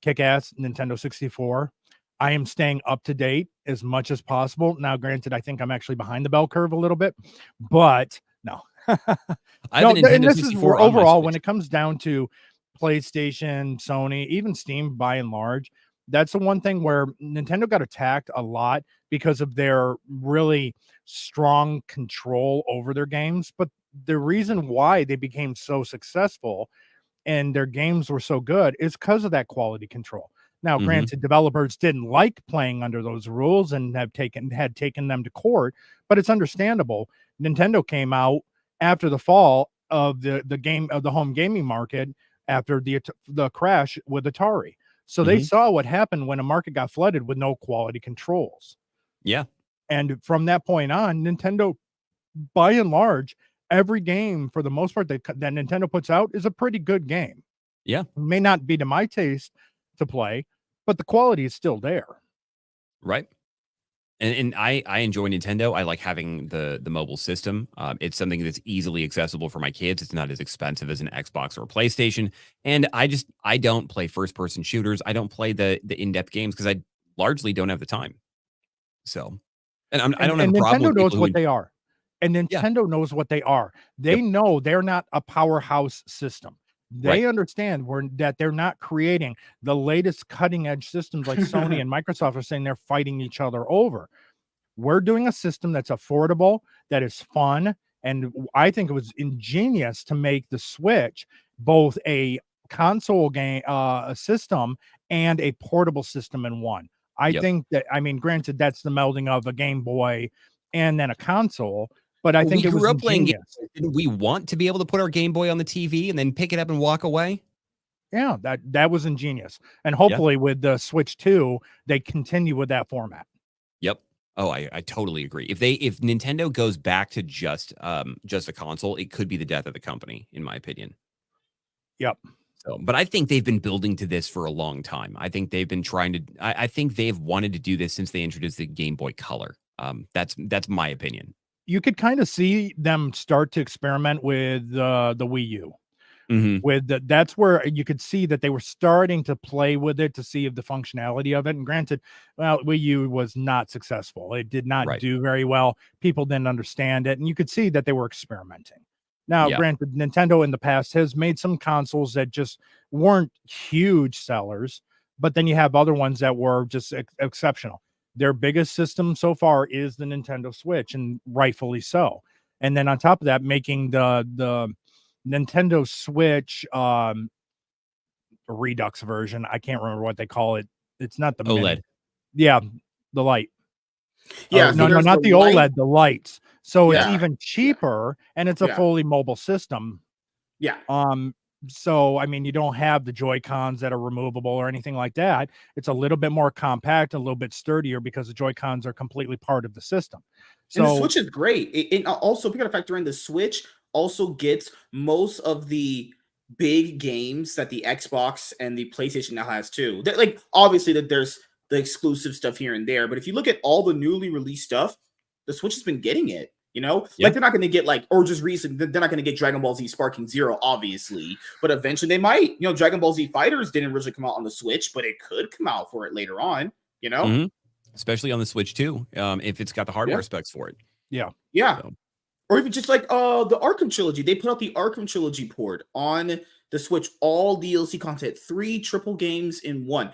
kick-ass Nintendo 64. I am staying up to date as much as possible. Now, granted, I think I'm actually behind the bell curve a little bit, but no. And this is overall when it comes down to PlayStation, Sony, even Steam, by and large, that's the one thing where Nintendo got attacked a lot because of their really strong control over their games. But the reason why they became so successful and their games were so good is because of that quality control. Now, granted, developers didn't like playing under those rules and had taken them to court, but it's understandable. Nintendo came out after the fall of the home gaming market, after the crash with Atari. So they saw what happened when a market got flooded with no quality controls. Yeah. And from that point on, Nintendo, by and large, every game, for the most part, that Nintendo puts out is a pretty good game. Yeah. It may not be to my taste to play, but the quality is still there. Right. And I enjoy Nintendo. I like having the mobile system. It's something that's easily accessible for my kids. It's not as expensive as an Xbox or a PlayStation. And I don't play first person shooters. I don't play the in-depth games because I largely don't have the time. So, I don't have a problem. Nintendo knows what they are. And Nintendo knows what they are. They know they're not a powerhouse system. They understand that they're not creating the latest cutting edge systems like Sony and Microsoft are saying they're fighting each other over. We're doing a system that's affordable, that is fun. And I think it was ingenious to make the Switch both a console game system and a portable system in one. I think that, I mean, granted, that's the melding of a Game Boy and then a console. But I think it was ingenious. Playing games. Didn't we want to be able to put our Game Boy on the TV and then pick it up and walk away? Yeah, that was ingenious. And hopefully with the Switch 2, they continue with that format. Yep. Oh, I totally agree. If Nintendo goes back to just a console, it could be the death of the company, in my opinion. Yep. So, but I think they've been building to this for a long time. I think they've been trying to. I think they've wanted to do this since they introduced the Game Boy Color. That's my opinion. You could kind of see them start to experiment with the Wii U. That's where you could see that they were starting to play with it to see if the functionality of it. And granted, well, Wii U was not successful. It did not do very well. People didn't understand it, and you could see that they were experimenting. Now, granted, Nintendo in the past has made some consoles that just weren't huge sellers, but then you have other ones that were just exceptional. Their biggest system so far is the Nintendo Switch, and rightfully so. And then on top of that, making the Nintendo Switch Redux version. I can't remember what they call it. It's not the OLED. Mini. Yeah, the light. Yeah, no, not the OLED, the lights. So it's even cheaper, and it's a fully mobile system. Yeah. So I mean, you don't have the Joy-Cons that are removable or anything like that. It's a little bit more compact, a little bit sturdier because the Joy-Cons are completely part of the system. So and the Switch is great. It also, we got to factor in the Switch also gets most of the big games that the Xbox and the PlayStation now has too. Like obviously that there's the exclusive stuff here and there, but if you look at all the newly released stuff, the Switch has been getting it. You know, like they're not going to get like, or just recent, they're not going to get Dragon Ball Z Sparking Zero, obviously, but eventually they might. You know, Dragon Ball Z Fighters didn't originally come out on the Switch, but it could come out for it later on, you know? Especially on the Switch too, if it's got the hardware specs for it. Yeah. So. Or even just like the Arkham Trilogy. They put out the Arkham Trilogy port on the Switch, all DLC content, 3 triple games in one.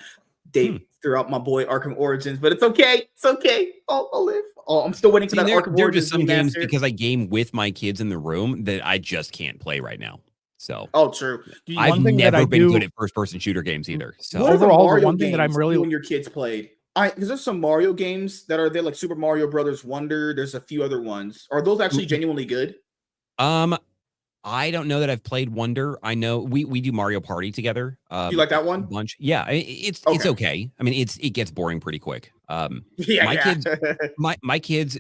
They threw out my boy Arkham Origins, but it's okay. It's okay. I'll live. I'm still waiting for that Arkham Origins. There are just some games because I game with my kids in the room that I just can't play right now. So true. I've never been good at first-person shooter games either. So what overall, the one thing that I'm really when your kids played, because there's some Mario games that are there, like Super Mario Brothers Wonder. There's a few other ones. Are those actually genuinely good? I don't know that I've played Wonder. I know we do Mario Party together. You like that one? A bunch. Yeah, it's okay. I mean, it gets boring pretty quick. Kids, my kids,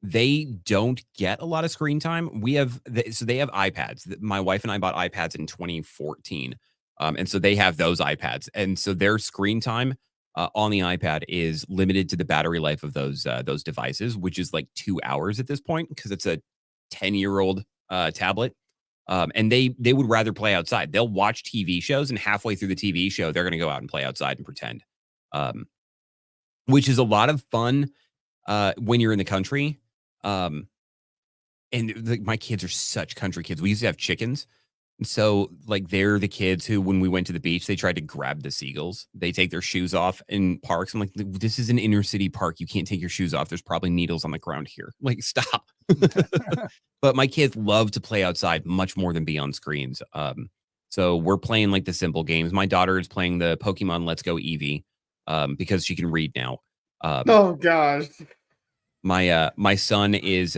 they don't get a lot of screen time. They have iPads. My wife and I bought iPads in 2014, and so they have those iPads, and so their screen time on the iPad is limited to the battery life of those devices, which is like 2 hours at this point because it's a 10-year-old tablet. And they would rather play outside. They'll watch TV shows, and halfway through the TV show, they're going to go out and play outside and pretend, which is a lot of fun when you're in the country. And my kids are such country kids. We used to have chickens. And so like they're the kids who, when we went to the beach, they tried to grab the seagulls. They take their shoes off in parks. I'm like, this is an inner city park. You can't take your shoes off. There's probably needles on the ground here. Like, stop. But my kids love to play outside much more than be on screens. So we're playing like the simple games. My daughter is playing the Pokemon Let's Go Eevee because she can read now. Oh gosh. My son is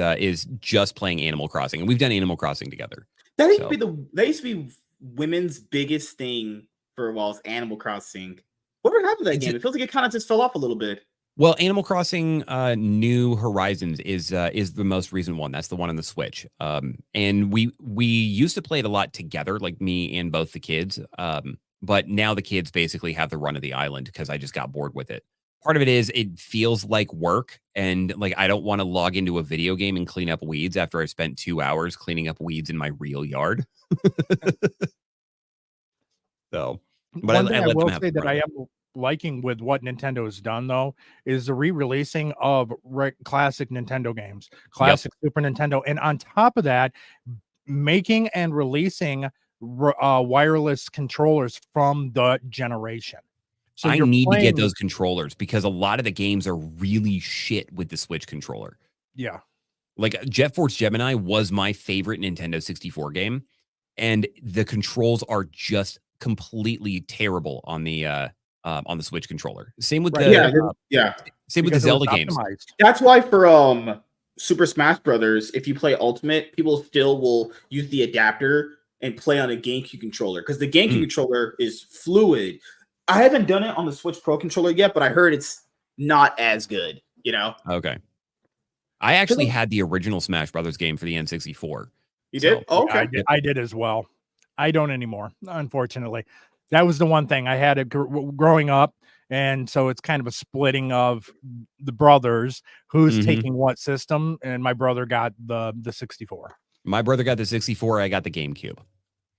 just playing Animal Crossing, and we've done Animal Crossing together. That used to be women's biggest thing for a while, is Animal Crossing. Whatever happened to that game? It feels like it kind of just fell off a little bit. Well, Animal Crossing New Horizons is the most recent one. That's the one on the Switch. And we used to play it a lot together, like me and both the kids. But now the kids basically have the run of the island because I just got bored with it. Part of it is it feels like work, and like I don't want to log into a video game and clean up weeds after I've spent 2 hours cleaning up weeds in my real yard. So, but one thing I will say that I am liking with what Nintendo has done, though, is the re-releasing of classic Nintendo games, classic Super Nintendo, and on top of that, making and releasing wireless controllers from the generation. So I need to get those controllers because a lot of the games are really shit with the Switch controller. Yeah. Like Jet Force Gemini was my favorite Nintendo 64 game, and the controls are just completely terrible on the Switch controller. Same with same with the Zelda games. That's why for Super Smash Brothers, if you play Ultimate, people still will use the adapter and play on a GameCube controller because the GameCube controller is fluid. I haven't done it on the Switch Pro controller yet, but I heard it's not as good, you know? Okay. I actually had the original Smash Brothers game for the N64. You did? Oh, okay. Yeah, I did as well. I don't anymore, unfortunately. That was the one thing I had it growing up. And so it's kind of a splitting of the brothers who's taking what system. And my brother got the 64. My brother got the 64. I got the GameCube.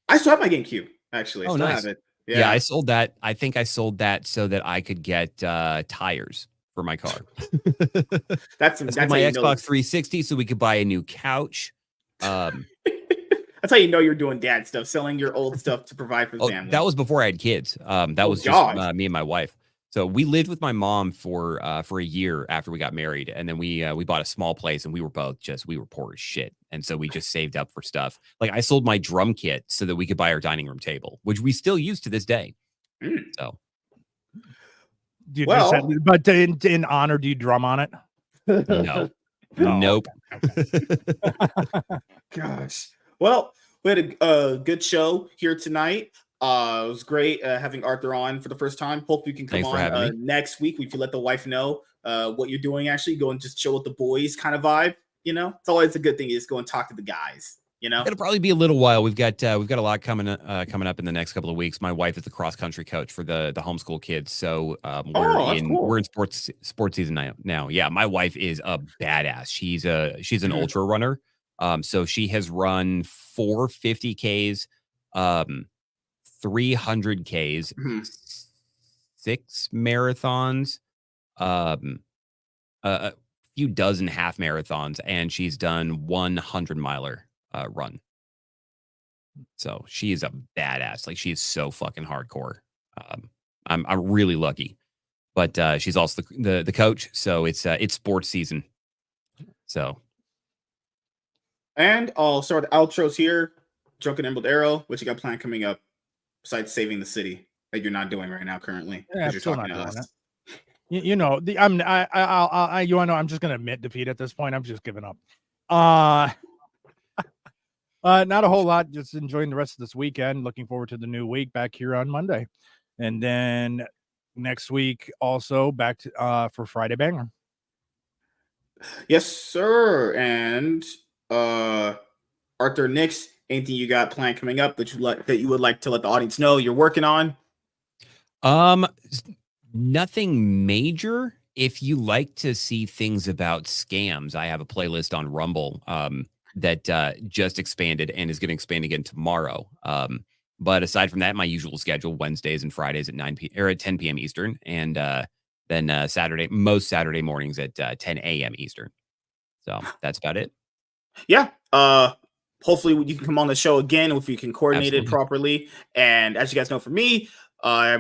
I still have my GameCube, actually. I Oh, still nice. have it. Yeah, I sold that. I think I sold that so that I could get tires for my car. That's I sold how my you know. Xbox 360 so we could buy a new couch. That's how you know you're doing dad stuff, selling your old stuff to provide for the family. That was before I had kids. That was just me and my wife. So we lived with my mom for a year after we got married, and then we bought a small place, and we were both we were poor as shit, and so we just saved up for stuff. Like I sold my drum kit so that we could buy our dining room table, which we still use to this day. So, but in honor, do you drum on it? No, nope. Gosh. Well, we had a good show here tonight. It was great having Arthur on for the first time. Hope you can come on next week. We can let the wife know what you're doing. Actually, go and just chill with the boys, kind of vibe. You know, it's always a good thing. You just go and talk to the guys. You know, it'll probably be a little while. We've got a lot coming up in the next couple of weeks. My wife is the cross country coach for the homeschool kids, so we're in sports season now. Yeah, my wife is a badass. She's an ultra runner. So she has run 4 50Ks, 300 Ks, 6 marathons, a few dozen half marathons, and she's done 100 miler run. So she is a badass. Like, she is so fucking hardcore. I'm really lucky, but she's also the coach. So it's sports season. So. And I'll start the outros here. Drunken Emerald Arrow, what you got planned coming up besides saving the city that you're not doing right now currently? Yeah, you're talking to us. You know, I'm just gonna admit defeat at this point. I'm just giving up. Not a whole lot. Just enjoying the rest of this weekend. Looking forward to the new week back here on Monday, and then next week also back to for Friday Banger. Yes, sir. And Arthur, Nix, anything you got planned coming up that you would like to let the audience know you're working on? Nothing major. If you like to see things about scams, I have a playlist on Rumble that just expanded and is going to expand again tomorrow. But aside from that, my usual schedule: Wednesdays and Fridays at 9 p.m. or at 10 p.m. Eastern, and then most Saturday mornings at 10 a.m. Eastern. So that's about it. Yeah. Hopefully you can come on the show again if you can coordinate it properly. And as you guys know, for me,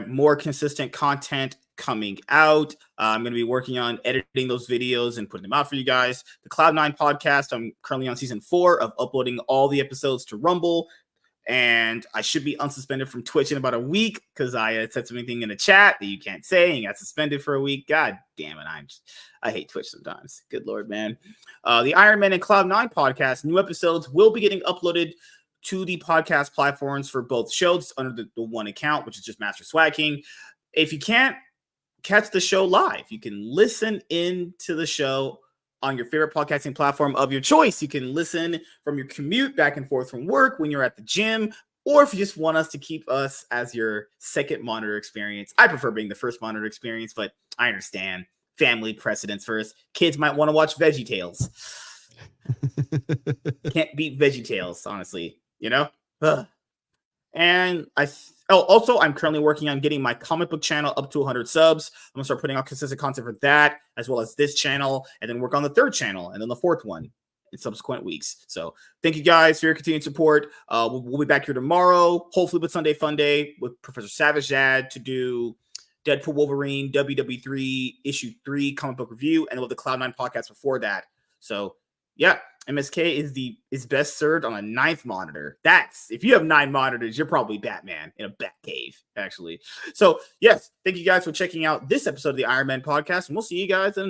more consistent content coming out. I'm going to be working on editing those videos and putting them out for you guys. The Cloud9 podcast, I'm currently on season 4 of uploading all the episodes to Rumble. And I should be unsuspended from Twitch in about a week because I said something in the chat that you can't say and got suspended for a week. God damn it. I hate Twitch sometimes. Good Lord, man. The Iron Man and Cloud9 podcast, new episodes will be getting uploaded to the podcast platforms for both shows under the one account, which is just Master Swag King. If you can't catch the show live, you can listen in to the show on your favorite podcasting platform of your choice. You can listen from your commute back and forth from work, when you're at the gym, or if you just want us to keep us as your second monitor experience. I prefer being the first monitor experience, but I understand family precedence first. Kids might want to watch VeggieTales. Can't beat VeggieTales, honestly, you know? And also, I'm currently working on getting my comic book channel up to 100 subs. I'm going to start putting out consistent content for that, as well as this channel, and then work on the 3rd channel, and then the 4th one in subsequent weeks. So thank you guys for your continued support. We'll be back here tomorrow, hopefully with Sunday Fun Day, with Professor Savage Dad to do Deadpool Wolverine WW3 issue 3 comic book review, and we'll have the Cloud9 podcast before that. So yeah, MSK is best served on a 9th monitor. That's, if you have 9 monitors, you're probably Batman in a bat cave, actually. So yes, thank you guys for checking out this episode of the Iron Man podcast, and we'll see you guys in